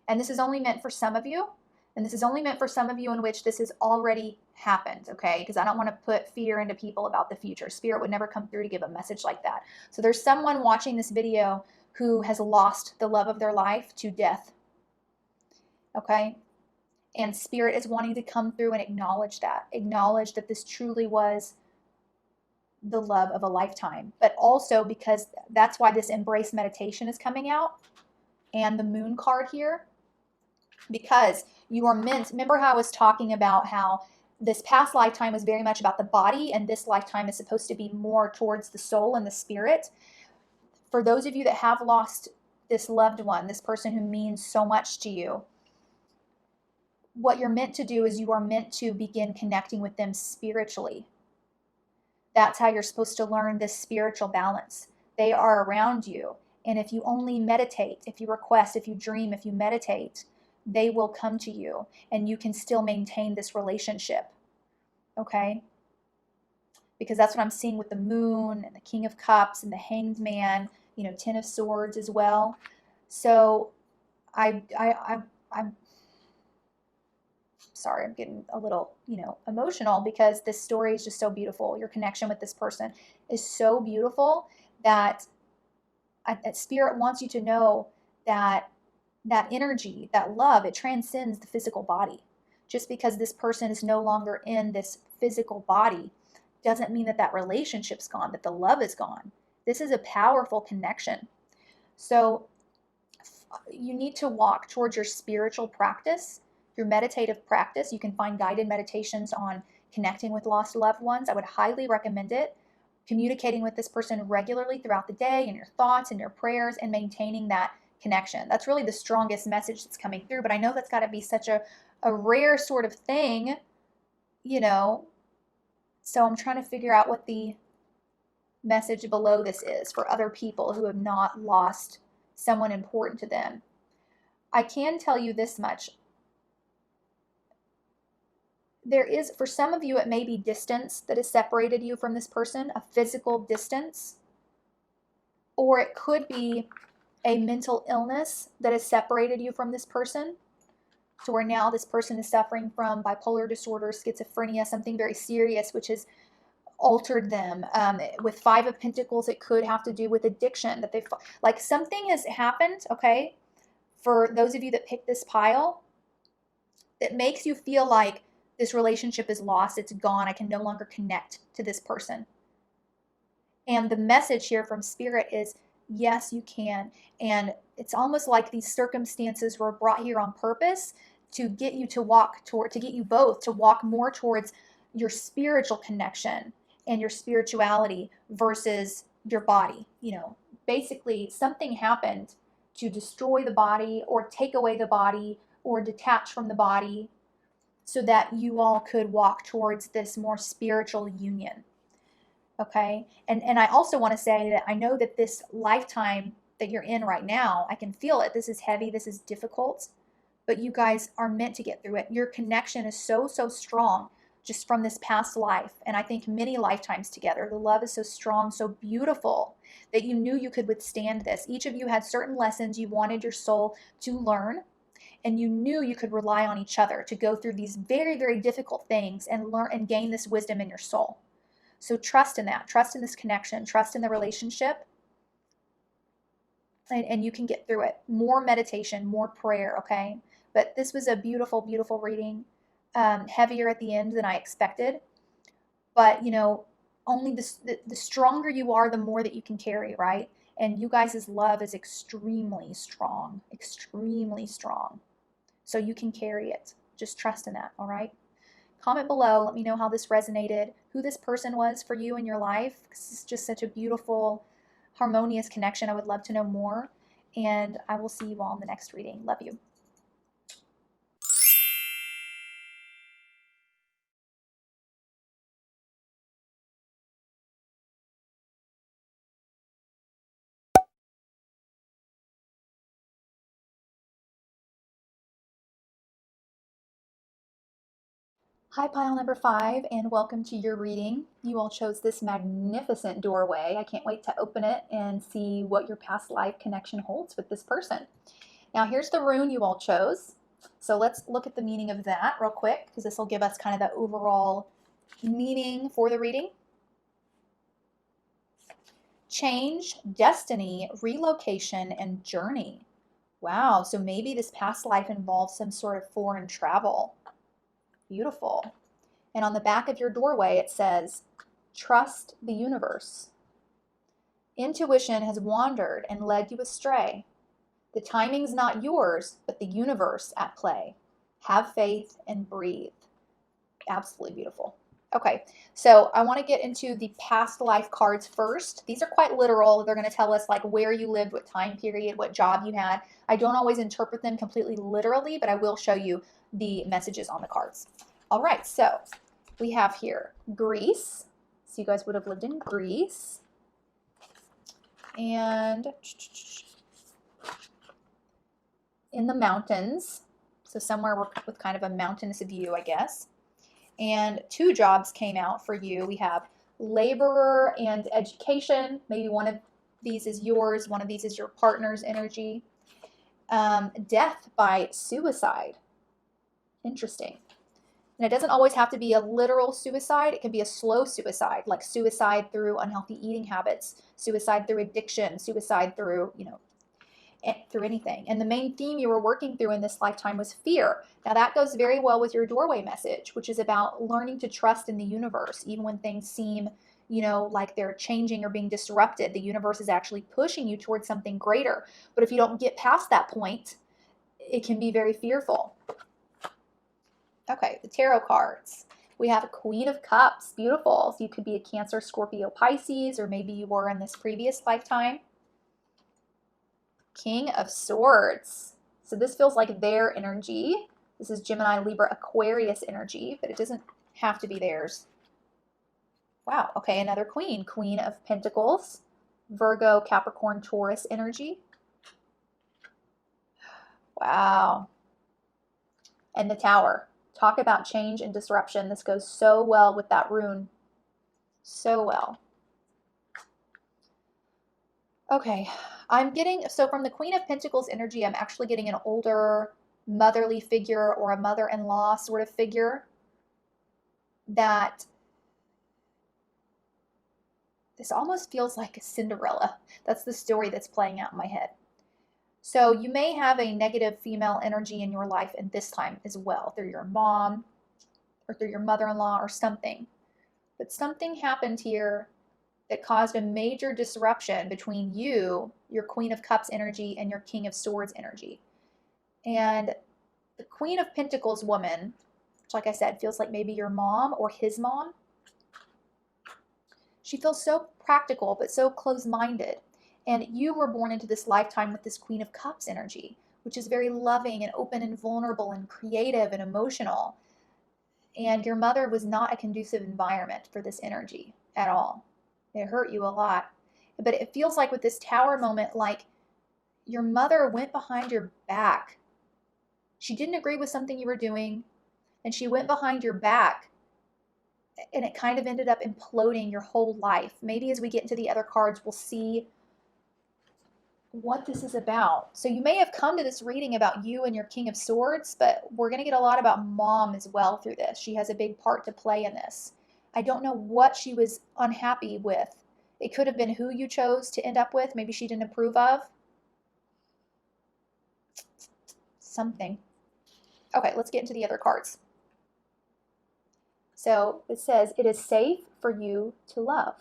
And this is only meant for some of you. And this is only meant for some of you in which this has already happened, okay? Because I don't want to put fear into people about the future. Spirit would never come through to give a message like that. So there's someone watching this video who has lost the love of their life to death. Okay? And Spirit is wanting to come through and acknowledge that this truly was the love of a lifetime. But also because that's why this embrace meditation is coming out, and the moon card here, because you are meant, remember how I was talking about how this past lifetime was very much about the body, and this lifetime is supposed to be more towards the soul and the spirit. For those of you that have lost this loved one, this person who means so much to you, what you're meant to do is you are meant to begin connecting with them spiritually. That's how you're supposed to learn this spiritual balance. They are around you. And if you only meditate, if you request, if you dream, if you meditate, they will come to you and you can still maintain this relationship. Okay? Because that's what I'm seeing with the moon and the King of Cups and the Hanged Man, you know, Ten of Swords as well. So I'm sorry, I'm getting a little, you know, emotional because this story is just so beautiful. Your connection with this person is so beautiful that Spirit wants you to know that that energy, that love, it transcends the physical body. Just because this person is no longer in this physical body doesn't mean that that relationship's gone, that the love is gone. This is a powerful connection. So you need to walk towards your spiritual practice, your meditative practice. You can find guided meditations on connecting with lost loved ones. I would highly recommend it. Communicating with this person regularly throughout the day in your thoughts and your prayers and maintaining that connection. That's really the strongest message that's coming through, but I know that's got to be such a rare sort of thing, you know, so I'm trying to figure out what the message below this is for other people who have not lost someone important to them. I can tell you this much. There is, for some of you, it may be distance that has separated you from this person, a physical distance, or it could be a mental illness that has separated you from this person, to where now this person is suffering from bipolar disorder, schizophrenia, something very serious, which has altered them. With Five of Pentacles, it could have to do with addiction, that they've, like, something has happened, okay, for those of you that picked this pile, that makes you feel like this relationship is lost, it's gone, I can no longer connect to this person. And the message here from Spirit is, yes, you can. And it's almost like these circumstances were brought here on purpose to get you to walk toward, to get you both to walk more towards your spiritual connection and your spirituality versus your body. You know, basically something happened to destroy the body or take away the body or detach from the body so that you all could walk towards this more spiritual union. Okay. And I also want to say that I know that this lifetime that you're in right now, I can feel it. This is heavy. This is difficult, but you guys are meant to get through it. Your connection is so, so strong just from this past life. And I think many lifetimes together, the love is so strong, so beautiful that you knew you could withstand this. Each of you had certain lessons you wanted your soul to learn, and you knew you could rely on each other to go through these very, very difficult things and learn and gain this wisdom in your soul. So trust in that, trust in this connection, trust in the relationship, and you can get through it. More meditation, more prayer, okay? But this was a beautiful, beautiful reading, heavier at the end than I expected. But, you know, only the stronger you are, the more that you can carry, right? And you guys' love is extremely strong, extremely strong. So you can carry it. Just trust in that, all right? Comment below. Let me know how this resonated, who this person was for you in your life. This is just such a beautiful, harmonious connection. I would love to know more. And I will see you all in the next reading. Love you. Hi, pile number 5, and welcome to your reading. You all chose this magnificent doorway. I can't wait to open it and see what your past life connection holds with this person. Now, here's the rune you all chose. So let's look at the meaning of that real quick, because this will give us kind of the overall meaning for the reading. change, destiny, relocation, and journey. Wow, so maybe this past life involves some sort of foreign travel. Beautiful. And on the back of your doorway, it says, trust the universe. Intuition has wandered and led you astray. The timing's not yours, but the universe at play. Have faith and breathe. Absolutely beautiful. Okay, so I want to get into the past life cards first. These are quite literal. They're going to tell us like where you lived, what time period, what job you had. I don't always interpret them completely literally, but I will show you the messages on the cards. All right, so we have here Greece. So you guys would have lived in Greece. And in the mountains, so somewhere with kind of a mountainous view, I guess. And two jobs came out for you. We have laborer and education. Maybe one of these is yours, one of these is your partner's energy. Death by suicide. Interesting. And it doesn't always have to be a literal suicide. It can be a slow suicide, like suicide through unhealthy eating habits, suicide through addiction, suicide through, through anything. And the main theme you were working through in this lifetime was fear. Now that goes very well with your doorway message, which is about learning to trust in the universe, even when things seem, like they're changing or being disrupted. The universe is actually pushing you towards something greater. But if you don't get past that point, it can be very fearful. Okay, the tarot cards. We have a Queen of Cups. Beautiful. So you could be a Cancer, Scorpio, Pisces, or maybe you were in this previous lifetime. King of Swords. So this feels like their energy. This is Gemini, Libra, Aquarius energy, but it doesn't have to be theirs. Wow. Okay, another Queen. Queen of Pentacles. Virgo, Capricorn, Taurus energy. Wow. And the Tower. Talk about change and disruption. This goes so well with that rune. So well. Okay, so from the Queen of Pentacles energy, I'm actually getting an older motherly figure or a mother-in-law sort of figure that this almost feels like a Cinderella. That's the story that's playing out in my head. So you may have a negative female energy in your life in this time as well, through your mom or through your mother-in-law or something. But something happened here that caused a major disruption between you, your Queen of Cups energy, and your King of Swords energy. And the Queen of Pentacles woman, which like I said, feels like maybe your mom or his mom, she feels so practical but so close-minded. And you were born into this lifetime with this Queen of Cups energy, which is very loving and open and vulnerable and creative and emotional. And your mother was not a conducive environment for this energy at all. It hurt you a lot. But it feels like with this Tower moment, like your mother went behind your back. She didn't agree with something you were doing, and she went behind your back, and it kind of ended up imploding your whole life. Maybe as we get into the other cards, we'll see what this is about. So you may have come to this reading about you and your King of Swords, but we're going to get a lot about mom as well through this. She has a big part to play in this. I don't know what she was unhappy with. It could have been who you chose to end up with. Maybe she didn't approve of. Something. Okay, let's get into the other cards. So it says, it is safe for you to love.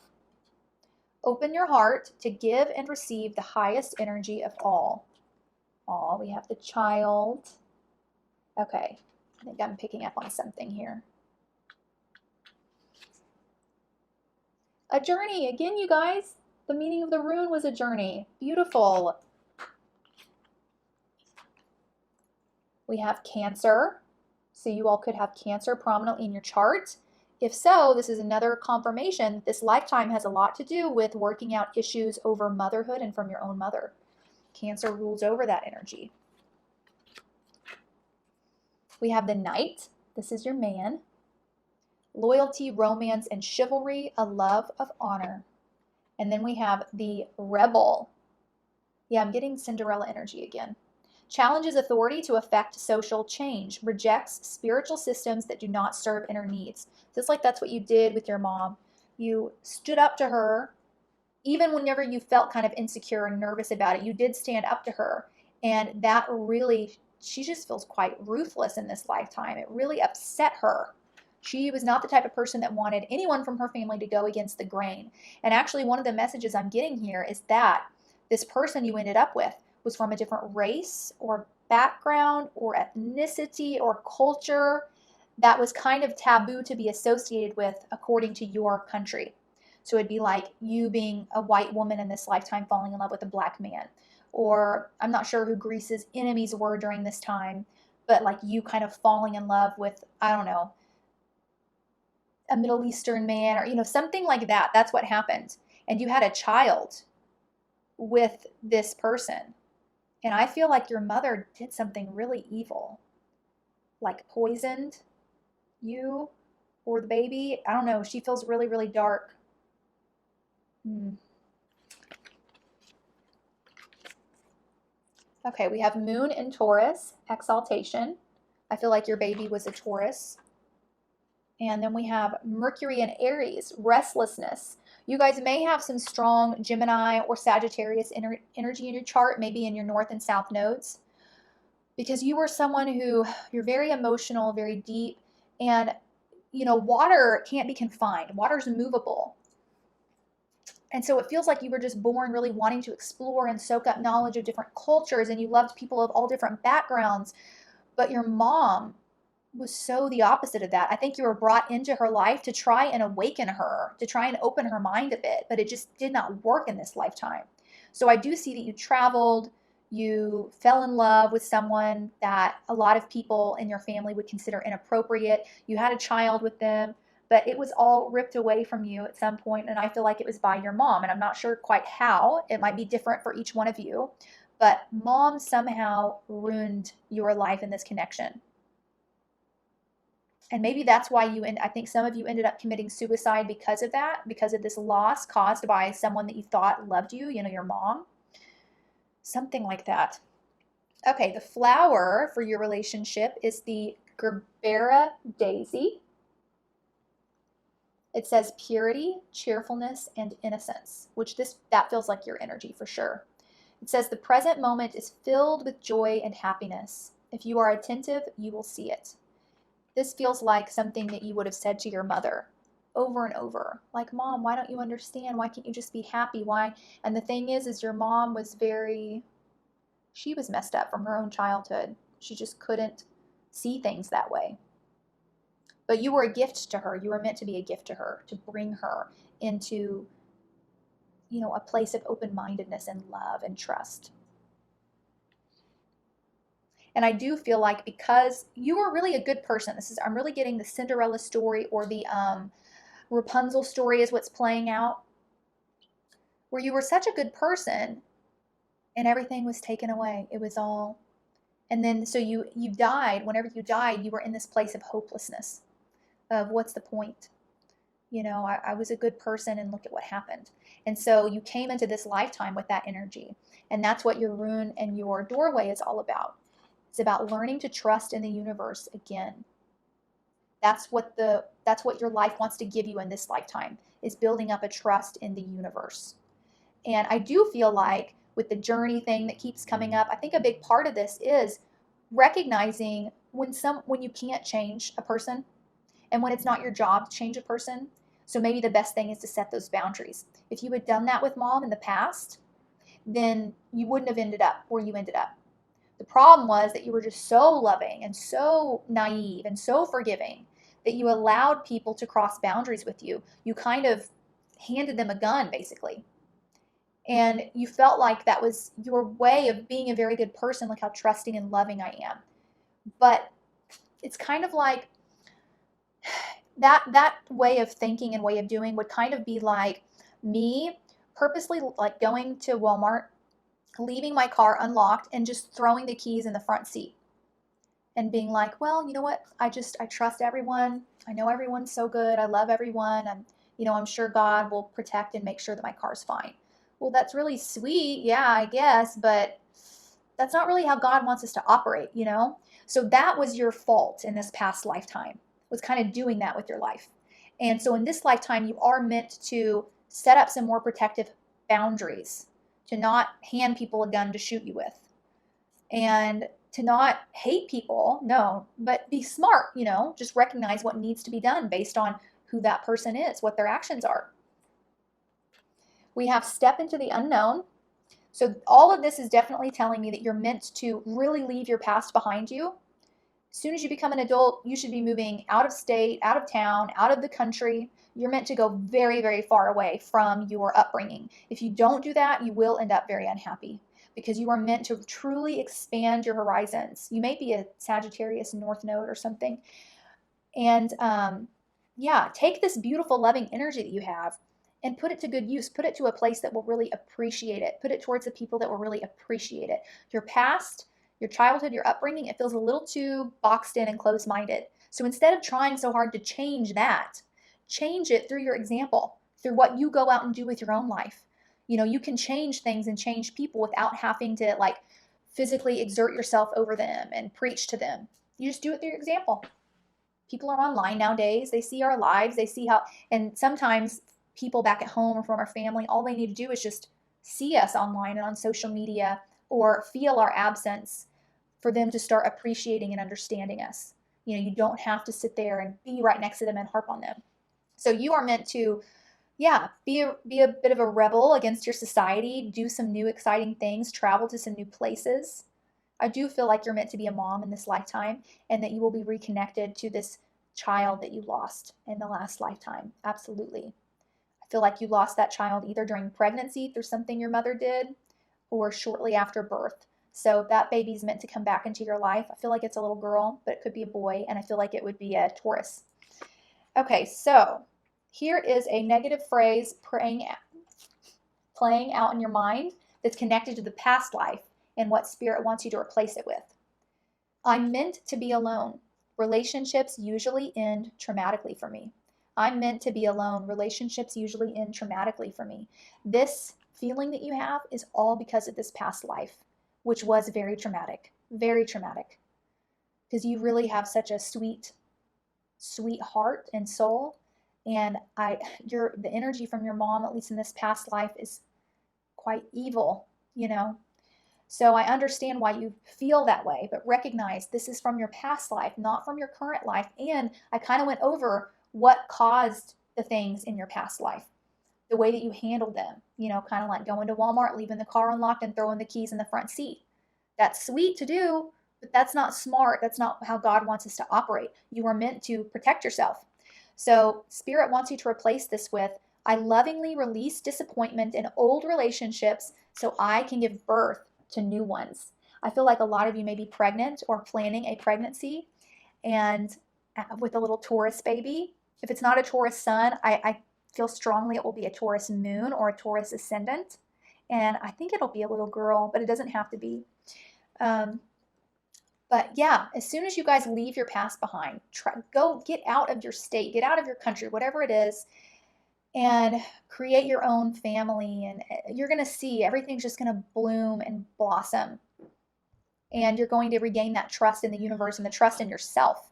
Open your heart to give and receive the highest energy of all. Oh, we have the Child. Okay, I think I'm picking up on something here. A journey. Again, you guys, the meaning of the rune was a journey. Beautiful. We have Cancer. So you all could have Cancer prominently in your chart. If so, this is another confirmation that this lifetime has a lot to do with working out issues over motherhood and from your own mother. Cancer rules over that energy. We have the Knight. This is your man. Loyalty, romance, and chivalry, a love of honor. And then we have the Rebel. Yeah, I'm getting Cinderella energy again. Challenges authority to affect social change. Rejects spiritual systems that do not serve inner needs. Just like that's what you did with your mom. You stood up to her even whenever you felt kind of insecure and nervous about it, you did stand up to her. And that really, she just feels quite ruthless in this lifetime. It really upset her. She was not the type of person that wanted anyone from her family to go against the grain. And actually, one of the messages I'm getting here is that this person you ended up with was from a different race or background or ethnicity or culture that was kind of taboo to be associated with according to your country. So it'd be like you being a white woman in this lifetime falling in love with a black man. Or I'm not sure who Greece's enemies were during this time, but like you kind of falling in love with, I don't know, a Middle Eastern man or, something like that. That's what happened. And you had a child with this person. And I feel like your mother did something really evil, like poisoned you or the baby. I don't know. She feels really, really dark. Okay, we have Moon in Taurus, exaltation. I feel like your baby was a Taurus. And then we have Mercury in Aries, restlessness. You guys may have some strong Gemini or Sagittarius energy in your chart, maybe in your north and south nodes, because you were someone who, you're very emotional, very deep, and water can't be confined. Water's movable. And so it feels like you were just born really wanting to explore and soak up knowledge of different cultures, and you loved people of all different backgrounds. But your mom was so the opposite of that. I think you were brought into her life to try and awaken her, to try and open her mind a bit, but it just did not work in this lifetime. So I do see that you traveled, you fell in love with someone that a lot of people in your family would consider inappropriate. You had a child with them, but it was all ripped away from you at some point, and I feel like it was by your mom, and I'm not sure quite how. It might be different for each one of you, but mom somehow ruined your life in this connection. And maybe that's why I think some of you ended up committing suicide because of that, because of this loss caused by someone that you thought loved you, your mom. Something like that. Okay, the flower for your relationship is the Gerbera daisy. It says purity, cheerfulness, and innocence, that feels like your energy for sure. It says the present moment is filled with joy and happiness. If you are attentive, you will see it. This feels like something that you would have said to your mother over and over. Like, Mom, why don't you understand? Why can't you just be happy? Why? And the thing is your mom was she was messed up from her own childhood. She just couldn't see things that way. But you were a gift to her. You were meant to be a gift to her, to bring her into, a place of open-mindedness and love and trust. And I do feel like because you were really a good person, I'm really getting the Cinderella story or the Rapunzel story is what's playing out, where you were such a good person and everything was taken away. It was all, and then so you died. Whenever you died, you were in this place of hopelessness, of what's the point? I was a good person and look at what happened. And so you came into this lifetime with that energy. And that's what your rune and your doorway is all about. It's about learning to trust in the universe again. That's what your life wants to give you in this lifetime, is building up a trust in the universe. And I do feel like with the journey thing that keeps coming up, I think a big part of this is recognizing when you can't change a person and when it's not your job to change a person. So maybe the best thing is to set those boundaries. If you had done that with Mom in the past, then you wouldn't have ended up where you ended up. The problem was that you were just so loving and so naive and so forgiving that you allowed people to cross boundaries with you. You kind of handed them a gun, basically. And you felt like that was your way of being a very good person, like how trusting and loving I am. But it's kind of like that way of thinking and way of doing would kind of be like me purposely like going to Walmart, leaving my car unlocked and just throwing the keys in the front seat and being like, well, you know what? I trust everyone. I know everyone's so good. I love everyone. I'm sure God will protect and make sure that my car's fine. Well, that's really sweet. Yeah, I guess, but that's not really how God wants us to operate, So that was your fault in this past lifetime, was kind of doing that with your life. And so in this lifetime, you are meant to set up some more protective boundaries, to not hand people a gun to shoot you with, and to not hate people, no, but be smart, just recognize what needs to be done based on who that person is, what their actions are. We have step into the unknown. So all of this is definitely telling me that you're meant to really leave your past behind you. As soon as you become an adult, you should be moving out of state, out of town, out of the country. You're meant to go very, very far away from your upbringing. If you don't do that, you will end up very unhappy, because you are meant to truly expand your horizons. You may be a Sagittarius North Node or something. And yeah, take this beautiful, loving energy that you have and put it to good use. Put it to a place that will really appreciate it. Put it towards the people that will really appreciate it. Your past, your childhood, your upbringing, it feels a little too boxed in and closed-minded. So instead of trying so hard to change that, change it through your example, through what you go out and do with your own life. You can change things and change people without having to physically exert yourself over them and preach to them. You just do it through your example. People are online nowadays. They see our lives. They see how, and sometimes people back at home or from our family, all they need to do is just see us online and on social media or feel our absence for them to start appreciating and understanding us. You don't have to sit there and be right next to them and harp on them. So you are meant to, be a bit of a rebel against your society, do some new exciting things, travel to some new places. I do feel like you're meant to be a mom in this lifetime, and that you will be reconnected to this child that you lost in the last lifetime. Absolutely. I feel like you lost that child either during pregnancy through something your mother did or shortly after birth. So that baby's meant to come back into your life. I feel like it's a little girl, but it could be a boy, and I feel like it would be a Taurus. Okay, so here is a negative phrase playing out in your mind that's connected to the past life and what spirit wants you to replace it with. I'm meant to be alone. Relationships usually end traumatically for me. I'm meant to be alone. Relationships usually end traumatically for me. This feeling that you have is all because of this past life, which was very traumatic, because you really have such a sweet heart and soul. And the energy from your mom, at least in this past life, is quite evil, So I understand why you feel that way, but recognize this is from your past life, not from your current life. And I kind of went over what caused the things in your past life, the way that you handled them, kind of like going to Walmart, leaving the car unlocked and throwing the keys in the front seat. That's sweet to do, but that's not smart. That's not how God wants us to operate. You are meant to protect yourself. So Spirit wants you to replace this with, I lovingly release disappointment in old relationships so I can give birth to new ones. I feel like a lot of you may be pregnant or planning a pregnancy, and with a little Taurus baby. If it's not a Taurus sun, I feel strongly it will be a Taurus moon or a Taurus ascendant. And I think it'll be a little girl, but it doesn't have to be. But yeah, as soon as you guys leave your past behind, go get out of your state, get out of your country, whatever it is, and create your own family. And you're going to see everything's just going to bloom and blossom. And you're going to regain that trust in the universe and the trust in yourself,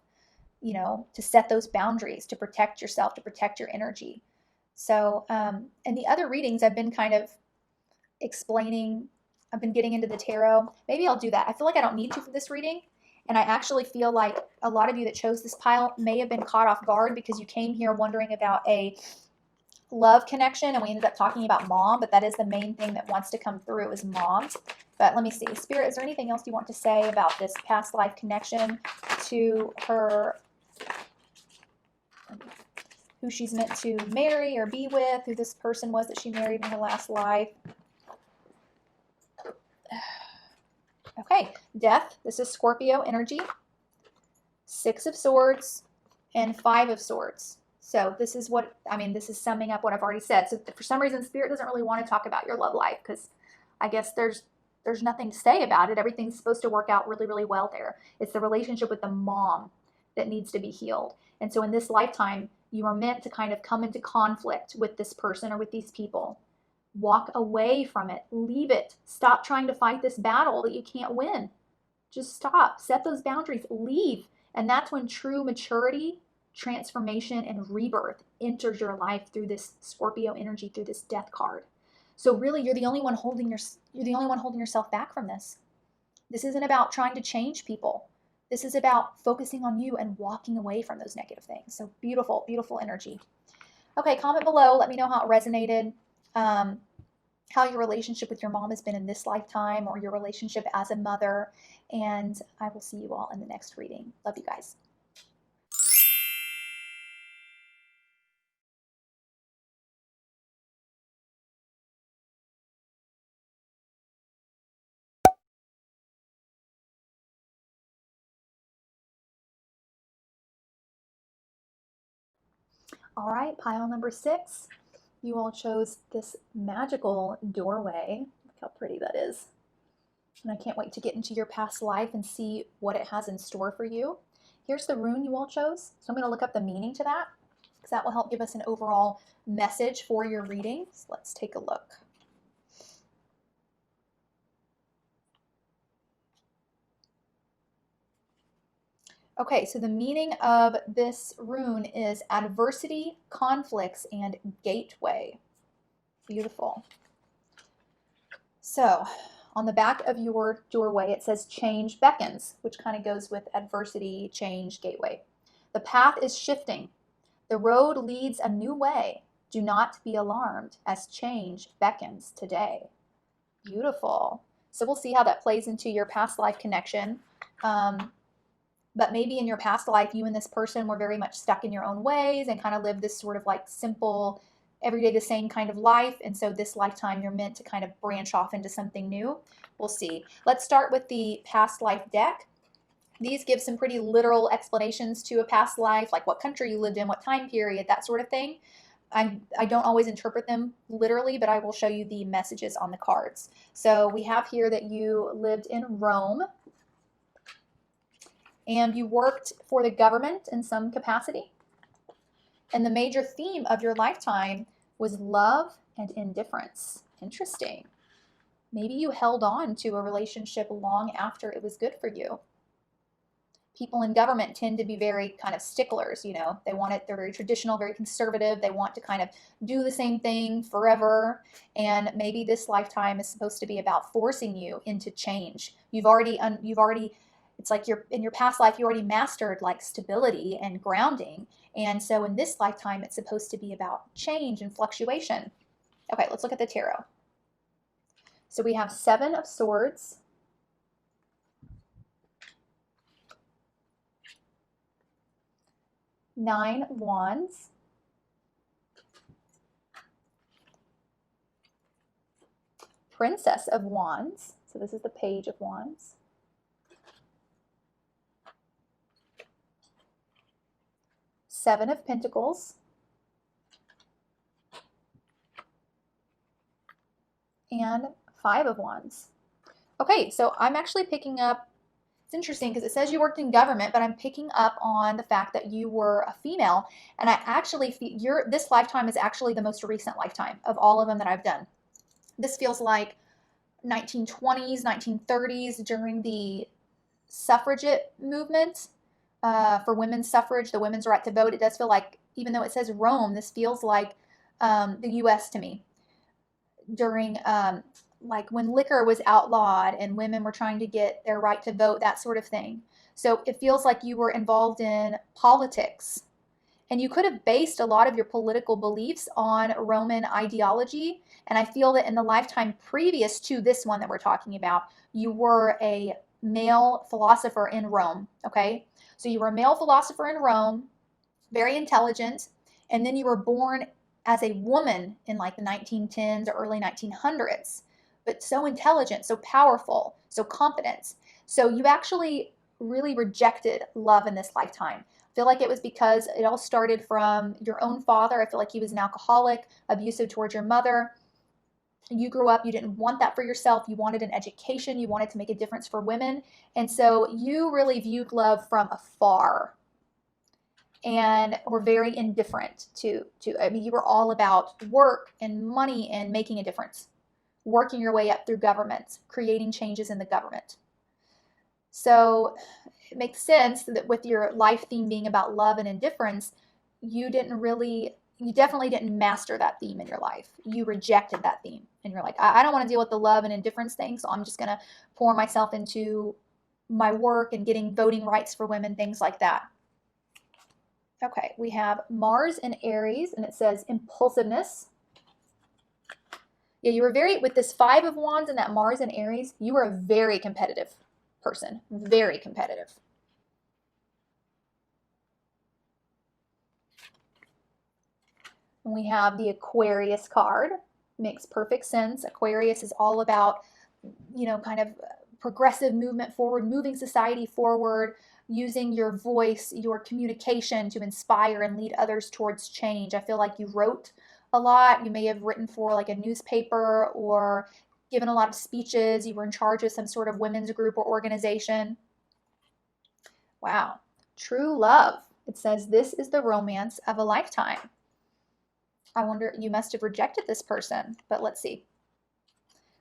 to set those boundaries, to protect yourself, to protect your energy. So, and the other readings I've been kind of explaining, I've been getting into the tarot. Maybe I'll do that. I feel like I don't need to for this reading. And I actually feel like a lot of you that chose this pile may have been caught off guard because you came here wondering about a love connection, and we ended up talking about mom, but that is the main thing that wants to come through is moms. But let me see. Spirit, is there anything else you want to say about this past life connection to her, who she's meant to marry or be with, who this person was that she married in her last life? Okay, death. This is Scorpio energy. 6 of Swords and 5 of Swords. So this is this is summing up what I've already said. So for some reason, Spirit doesn't really want to talk about your love life because I guess there's nothing to say about it. Everything's supposed to work out really, really well there. It's the relationship with the mom that needs to be healed. And so in this lifetime, you are meant to kind of come into conflict with this person or with these people. Walk away from it. Leave it. Stop trying to fight this battle that you can't win. Just stop. Set those boundaries. Leave. And that's when true maturity, transformation, and rebirth enters your life through this Scorpio energy, through this death card. So really, you're the only one holding yourself back from this. This isn't about trying to change people. This is about focusing on you and walking away from those negative things. So beautiful, beautiful energy. Okay, comment below. Let me know how it resonated, how your relationship with your mom has been in this lifetime, or your relationship as a mother. And I will see you all in the next reading. Love you guys. All right, pile number 6. You all chose this magical doorway. Look how pretty that is. And I can't wait to get into your past life and see what it has in store for you. Here's the rune you all chose. So I'm going to look up the meaning to that, because that will help give us an overall message for your reading. So let's take a look. Okay, so the meaning of this rune is adversity, conflicts, and gateway. Beautiful. So on the back of your doorway, it says change beckons, which kind of goes with adversity, change, gateway. The path is shifting. The road leads a new way. Do not be alarmed as change beckons today. Beautiful. So we'll see how that plays into your past life connection. But maybe in your past life, you and this person were very much stuck in your own ways and kind of lived this sort of like simple, everyday the same kind of life. And so this lifetime, you're meant to kind of branch off into something new. We'll see. Let's start with the past life deck. These give some pretty literal explanations to a past life, like what country you lived in, what time period, that sort of thing. I don't always interpret them literally, but I will show you the messages on the cards. So we have here that you lived in Rome, and you worked for the government in some capacity. And the major theme of your lifetime was love and indifference. Interesting. Maybe you held on to a relationship long after it was good for you. People in government tend to be very kind of sticklers, you know. They're very traditional, very conservative. They want to kind of do the same thing forever. And maybe this lifetime is supposed to be about forcing you into change. It's like in your past life, you already mastered like stability and grounding. And so in this lifetime, it's supposed to be about change and fluctuation. Okay, let's look at the tarot. So we have 7 of Swords, Nine of Wands, Princess of Wands. So this is the Page of Wands. Seven of Pentacles, and 5 of Wands. Okay, so I'm actually picking up, it's interesting because it says you worked in government, but I'm picking up on the fact that you were a female, and I actually feel this lifetime is actually the most recent lifetime of all of them that I've done. This feels like 1920s, 1930s during the suffragette movement for women's suffrage, the women's right to vote. It does feel like, even though it says Rome, this feels like the U.S. to me during like when liquor was outlawed and women were trying to get their right to vote, that sort of thing. So it feels like you were involved in politics, and you could have based a lot of your political beliefs on Roman ideology. And I feel that in the lifetime previous to this one that we're talking about, you were a male philosopher in Rome, okay? So you were a male philosopher in Rome, very intelligent, and then you were born as a woman in like the 1910s or early 1900s, but so intelligent, so powerful, so confident. So you actually really rejected love in this lifetime. I feel like it was because it all started from your own father. I feel like he was an alcoholic, abusive towards your mother. You grew up, you didn't want that for yourself. You wanted an education. You wanted to make a difference for women. And so you really viewed love from afar and were very indifferent to I mean, you were all about work and money and making a difference, working your way up through government, creating changes in the government. So it makes sense that with your life theme being about love and indifference, you didn't really you definitely didn't master that theme in your life. You rejected that theme. And you're like, I don't want to deal with the love and indifference thing, so I'm just going to pour myself into my work and getting voting rights for women, things like that. Okay, we have Mars in Aries, and it says impulsiveness. Yeah, you were very, with this 5 of Wands and that Mars in Aries, you were a very competitive person. Very competitive. And we have the Aquarius card. Makes perfect sense. Aquarius is all about, you know, kind of progressive movement forward, moving society forward, using your voice, your communication to inspire and lead others towards change. I feel like you wrote a lot. You may have written for like a newspaper or given a lot of speeches. You were in charge of some sort of women's group or organization. Wow. True love. It says this is the romance of a lifetime. I wonder, you must have rejected this person, but let's see.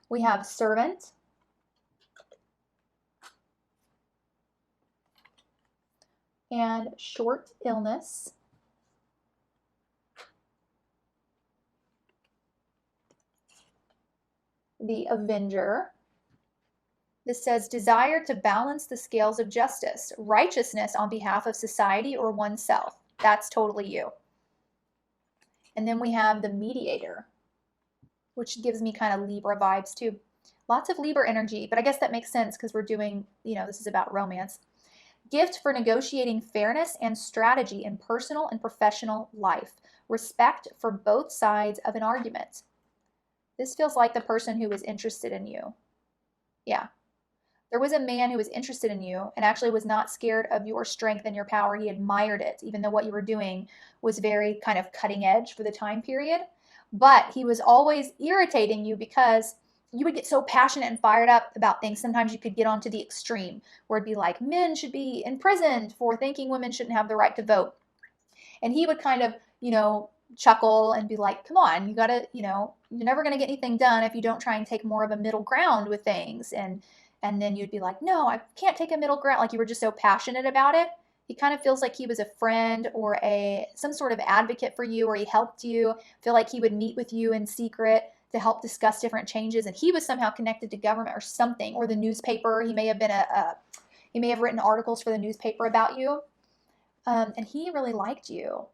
We have servant. And short illness. The Avenger. This says desire to balance the scales of justice, righteousness on behalf of society or oneself. That's totally you. And then we have the Mediator, which gives me kind of Libra vibes too. Lots of Libra energy, but I guess that makes sense because we're doing, you know, this is about romance. Gift for negotiating fairness and strategy in personal and professional life. Respect for both sides of an argument. This feels like the person who was interested in you. Yeah. There was a man who was interested in you and actually was not scared of your strength and your power. He admired it, even though what you were doing was very kind of cutting edge for the time period. But he was always irritating you because you would get so passionate and fired up about things. Sometimes you could get onto the extreme where it'd be like, men should be imprisoned for thinking women shouldn't have the right to vote. And he would kind of, you know, chuckle and be like, come on, you gotta, you know, you're never gonna get anything done if you don't try and take more of a middle ground with things. And then you'd be like, no, I can't take a middle ground. Like you were just so passionate about it. He kind of feels like he was a friend or some sort of advocate for you, or he helped you. Feel like he would meet with you in secret to help discuss different changes. And he was somehow connected to government or something, or the newspaper. He may have been he may have written articles for the newspaper about you. And he really liked you.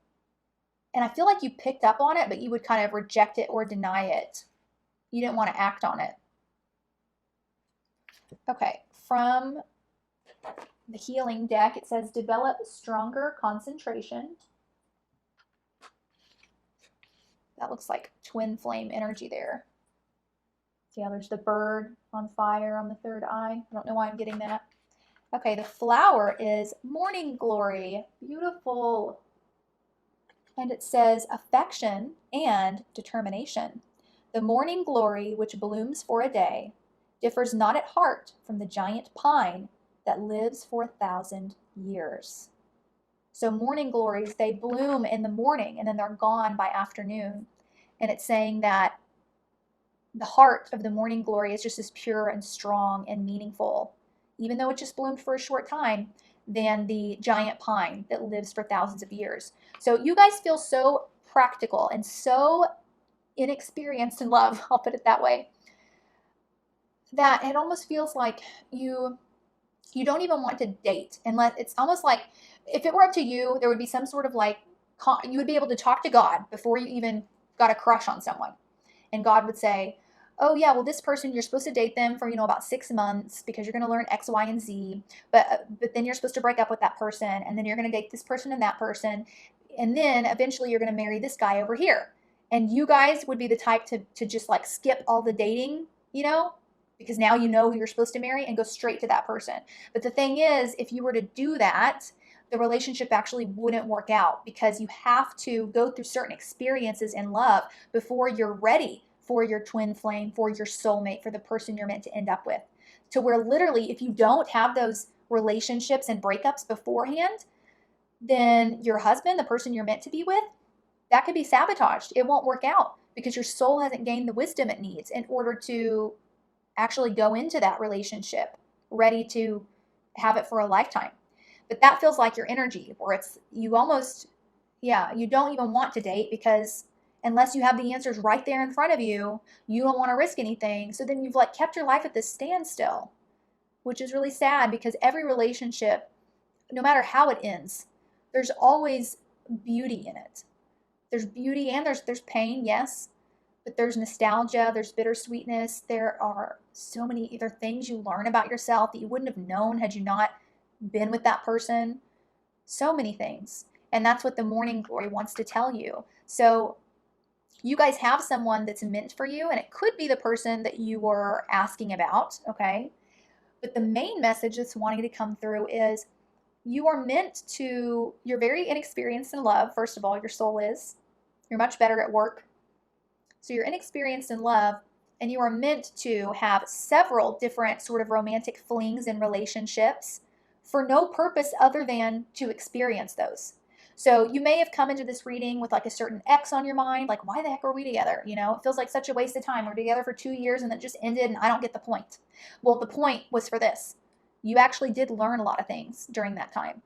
And I feel like you picked up on it, but you would kind of reject it or deny it. You didn't want to act on it. Okay, from the healing deck, it says develop stronger concentration. That looks like twin flame energy there. See how there's the bird on fire on the third eye? I don't know why I'm getting that. Okay, the flower is morning glory. Beautiful. And it says affection and determination. The morning glory, which blooms for a day, differs not at heart from the giant pine that lives for 1,000 years. So morning glories, they bloom in the morning and then they're gone by afternoon. And it's saying that the heart of the morning glory is just as pure and strong and meaningful, even though it just bloomed for a short time, than the giant pine that lives for thousands of years. So you guys feel so practical and so inexperienced in love, I'll put it that way, that it almost feels like you don't even want to date unless it's almost like if it were up to you, there would be some sort of like, you would be able to talk to God before you even got a crush on someone. And God would say, oh yeah, well this person, you're supposed to date them for, about 6 months because you're going to learn X, Y, and Z. But then you're supposed to break up with that person. And then you're going to date this person and that person. And then eventually you're going to marry this guy over here. And you guys would be the type to just like skip all the dating, because now you know who you're supposed to marry and go straight to that person. But the thing is, if you were to do that, the relationship actually wouldn't work out because you have to go through certain experiences in love before you're ready for your twin flame, for your soulmate, for the person you're meant to end up with. To where literally, if you don't have those relationships and breakups beforehand, then your husband, the person you're meant to be with, that could be sabotaged. It won't work out because your soul hasn't gained the wisdom it needs in order to actually go into that relationship ready to have it for a lifetime. But that feels like your energy, where it's you almost Yeah, you don't even want to date because unless you have the answers right there in front of you, you don't want to risk anything. So then you've like kept your life at this standstill, which is really sad because every relationship, no matter how it ends, there's always beauty in it. There's beauty and there's pain, yes, but there's nostalgia, there's bittersweetness. There are so many either things you learn about yourself that you wouldn't have known had you not been with that person. So many things. And that's what the morning glory wants to tell you. So you guys have someone that's meant for you, and it could be the person that you were asking about, okay? But the main message that's wanting to come through is you are meant to, you're very inexperienced in love, first of all, your soul is. You're much better at work. So you're inexperienced in love, and you are meant to have several different sort of romantic flings and relationships for no purpose other than to experience those. So you may have come into this reading with like a certain ex on your mind, like, why the heck are we together? You know, it feels like such a waste of time. We're together for 2 years and then just ended, and I don't get the point. Well, the point was for this. You actually did learn a lot of things during that time,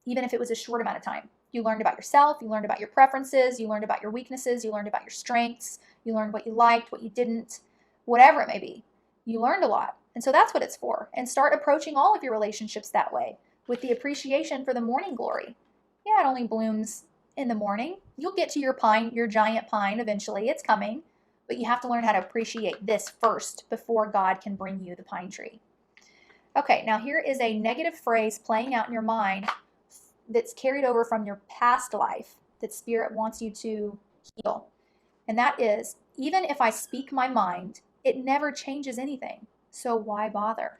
even if it was a short amount of time. You learned about yourself, you learned about your preferences, you learned about your weaknesses, you learned about your strengths, you learned what you liked, what you didn't, whatever it may be. You learned a lot. And so that's what it's for. And start approaching all of your relationships that way with the appreciation for the morning glory. Yeah, it only blooms in the morning. You'll get to your pine, your giant pine eventually. It's coming. But you have to learn how to appreciate this first before God can bring you the pine tree. Okay, now here is a negative phrase playing out in your mind that's carried over from your past life that Spirit wants you to heal. And that is, even if I speak my mind, it never changes anything. So why bother?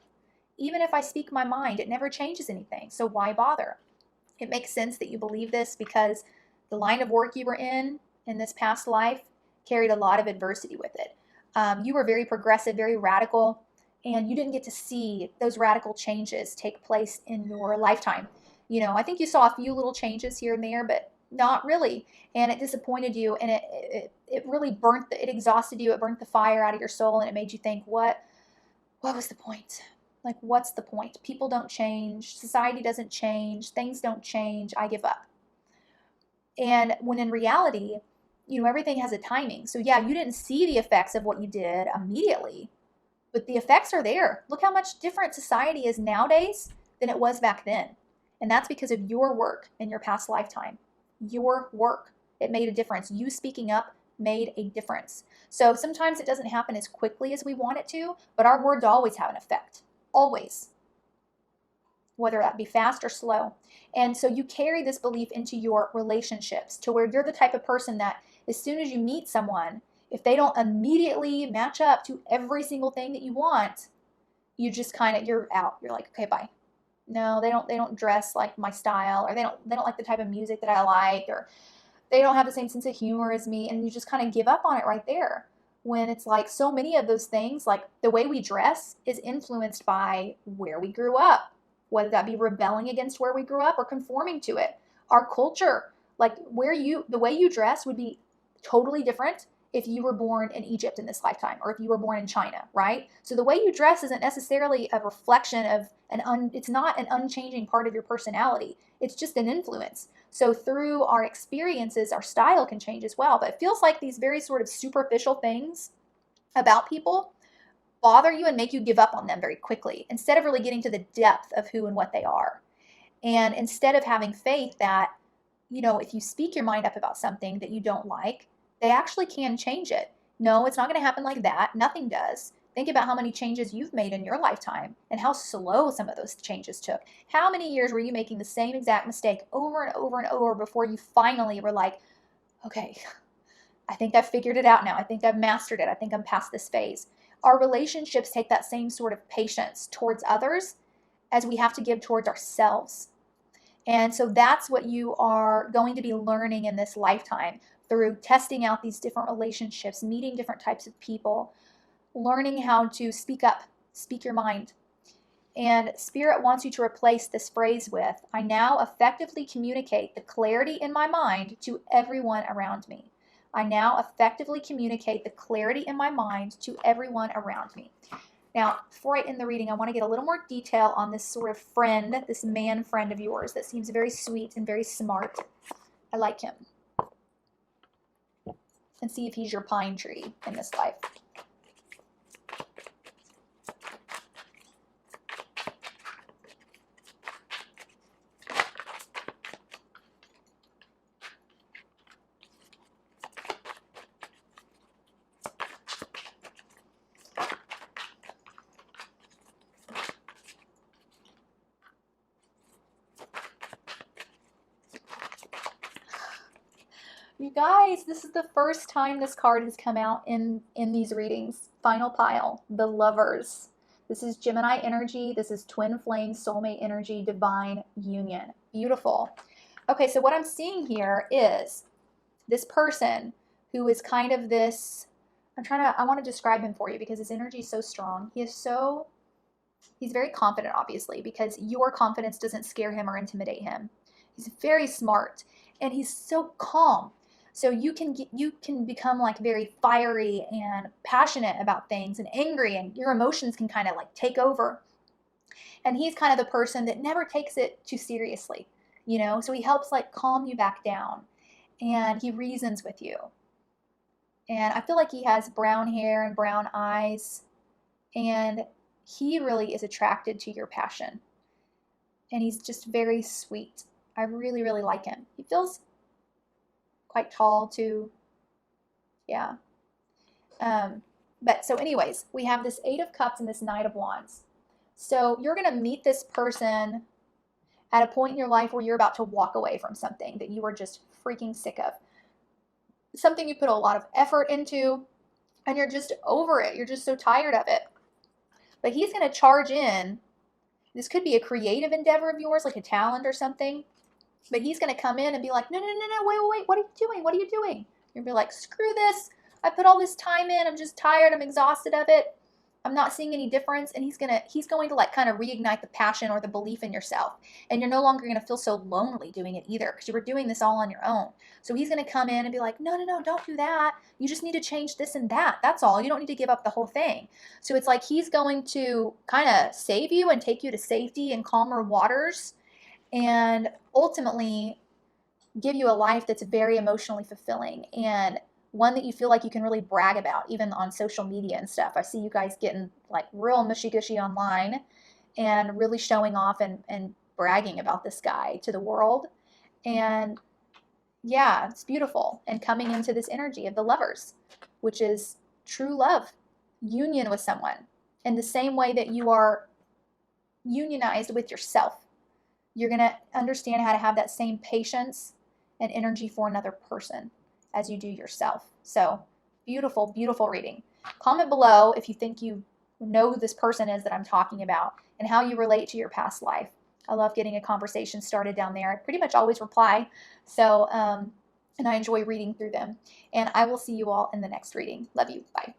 Even if I speak my mind, it never changes anything. So why bother? It makes sense that you believe this because the line of work you were in this past life carried a lot of adversity with it. You were very progressive, very radical, and you didn't get to see those radical changes take place in your lifetime. You know, I think you saw a few little changes here and there, but not really. And it disappointed you, and it really it exhausted you. It burnt the fire out of your soul, and it made you think, what was the point? Like, what's the point? People don't change. Society doesn't change. Things don't change. I give up. And when in reality, you know, everything has a timing. So yeah, you didn't see the effects of what you did immediately, but the effects are there. Look how much different society is nowadays than it was back then. And that's because of your work in your past lifetime. Your work. It made a difference. You speaking up made a difference. So sometimes it doesn't happen as quickly as we want it to, but our words always have an effect. Always. Whether that be fast or slow. And so you carry this belief into your relationships to where you're the type of person that as soon as you meet someone, if they don't immediately match up to every single thing that you want, you just you're out. You're like, okay, bye. No, they don't dress like my style, or they don't like the type of music that I like, or they don't have the same sense of humor as me, and you just kind of give up on it right there. When it's like so many of those things, like the way we dress is influenced by where we grew up, whether that be rebelling against where we grew up or conforming to it. Our culture, like the way you dress would be totally different if you were born in Egypt in this lifetime, or if you were born in China, right? So the way you dress isn't necessarily a reflection of it's not an unchanging part of your personality. It's just an influence. So through our experiences, our style can change as well. But it feels like these very sort of superficial things about people bother you and make you give up on them very quickly, instead of really getting to the depth of who and what they are. And instead of having faith that, you know, if you speak your mind up about something that you don't like, they actually can change it. No, it's not going to happen like that. Nothing does. Think about how many changes you've made in your lifetime and how slow some of those changes took. How many years were you making the same exact mistake over and over and over before you finally were like, okay, I think I've figured it out now. I think I've mastered it. I think I'm past this phase. Our relationships take that same sort of patience towards others as we have to give towards ourselves. And so that's what you are going to be learning in this lifetime through testing out these different relationships, meeting different types of people, learning how to speak up, speak your mind. And Spirit wants you to replace this phrase with, I now effectively communicate the clarity in my mind to everyone around me. I now effectively communicate the clarity in my mind to everyone around me. Now, before I end the reading, I want to get a little more detail on this sort of friend, this man friend of yours that seems very sweet and very smart. I like him. And see if he's your pine tree in this life. You guys, this is the first time this card has come out in these readings. Final pile, the Lovers. This is Gemini energy. This is twin flame, soulmate energy, divine union. Beautiful. Okay, so what I'm seeing here is this person who is kind of this, I want to describe him for you because his energy is so strong. He's very confident, obviously, because your confidence doesn't scare him or intimidate him. He's very smart and he's so calm. So you can become like very fiery and passionate about things and angry, and your emotions can kind of like take over. And he's kind of the person that never takes it too seriously, you know? So he helps like calm you back down, and he reasons with you. And I feel like he has brown hair and brown eyes, and he really is attracted to your passion. And he's just very sweet. I really, really like him. He feels quite tall too. Yeah. But so anyways, we have this 8 of Cups and this Knight of Wands. So you're going to meet this person at a point in your life where you're about to walk away from something that you are just freaking sick of. Something you put a lot of effort into and you're just over it. You're just so tired of it. But he's going to charge in. This could be a creative endeavor of yours, like a talent or something. But he's going to come in and be like, no, wait, what are you doing? What are you doing? You're going to be like, screw this. I put all this time in. I'm just tired. I'm exhausted of it. I'm not seeing any difference. And he's going to like kind of reignite the passion or the belief in yourself. And you're no longer going to feel so lonely doing it either, because you were doing this all on your own. So he's going to come in and be like, no, don't do that. You just need to change this and that. That's all. You don't need to give up the whole thing. So it's like he's going to kind of save you and take you to safety and calmer waters, and ultimately give you a life that's very emotionally fulfilling and one that you feel like you can really brag about, even on social media and stuff. I see you guys getting like real mushy-gushy online and really showing off and bragging about this guy to the world. And yeah, it's beautiful. And coming into this energy of the Lovers, which is true love, union with someone, in the same way that you are unionized with yourself. You're going to understand how to have that same patience and energy for another person as you do yourself. So beautiful, beautiful reading. Comment below if you think you know who this person is that I'm talking about and how you relate to your past life. I love getting a conversation started down there. I pretty much always reply. So, and I enjoy reading through them. And I will see you all in the next reading. Love you. Bye.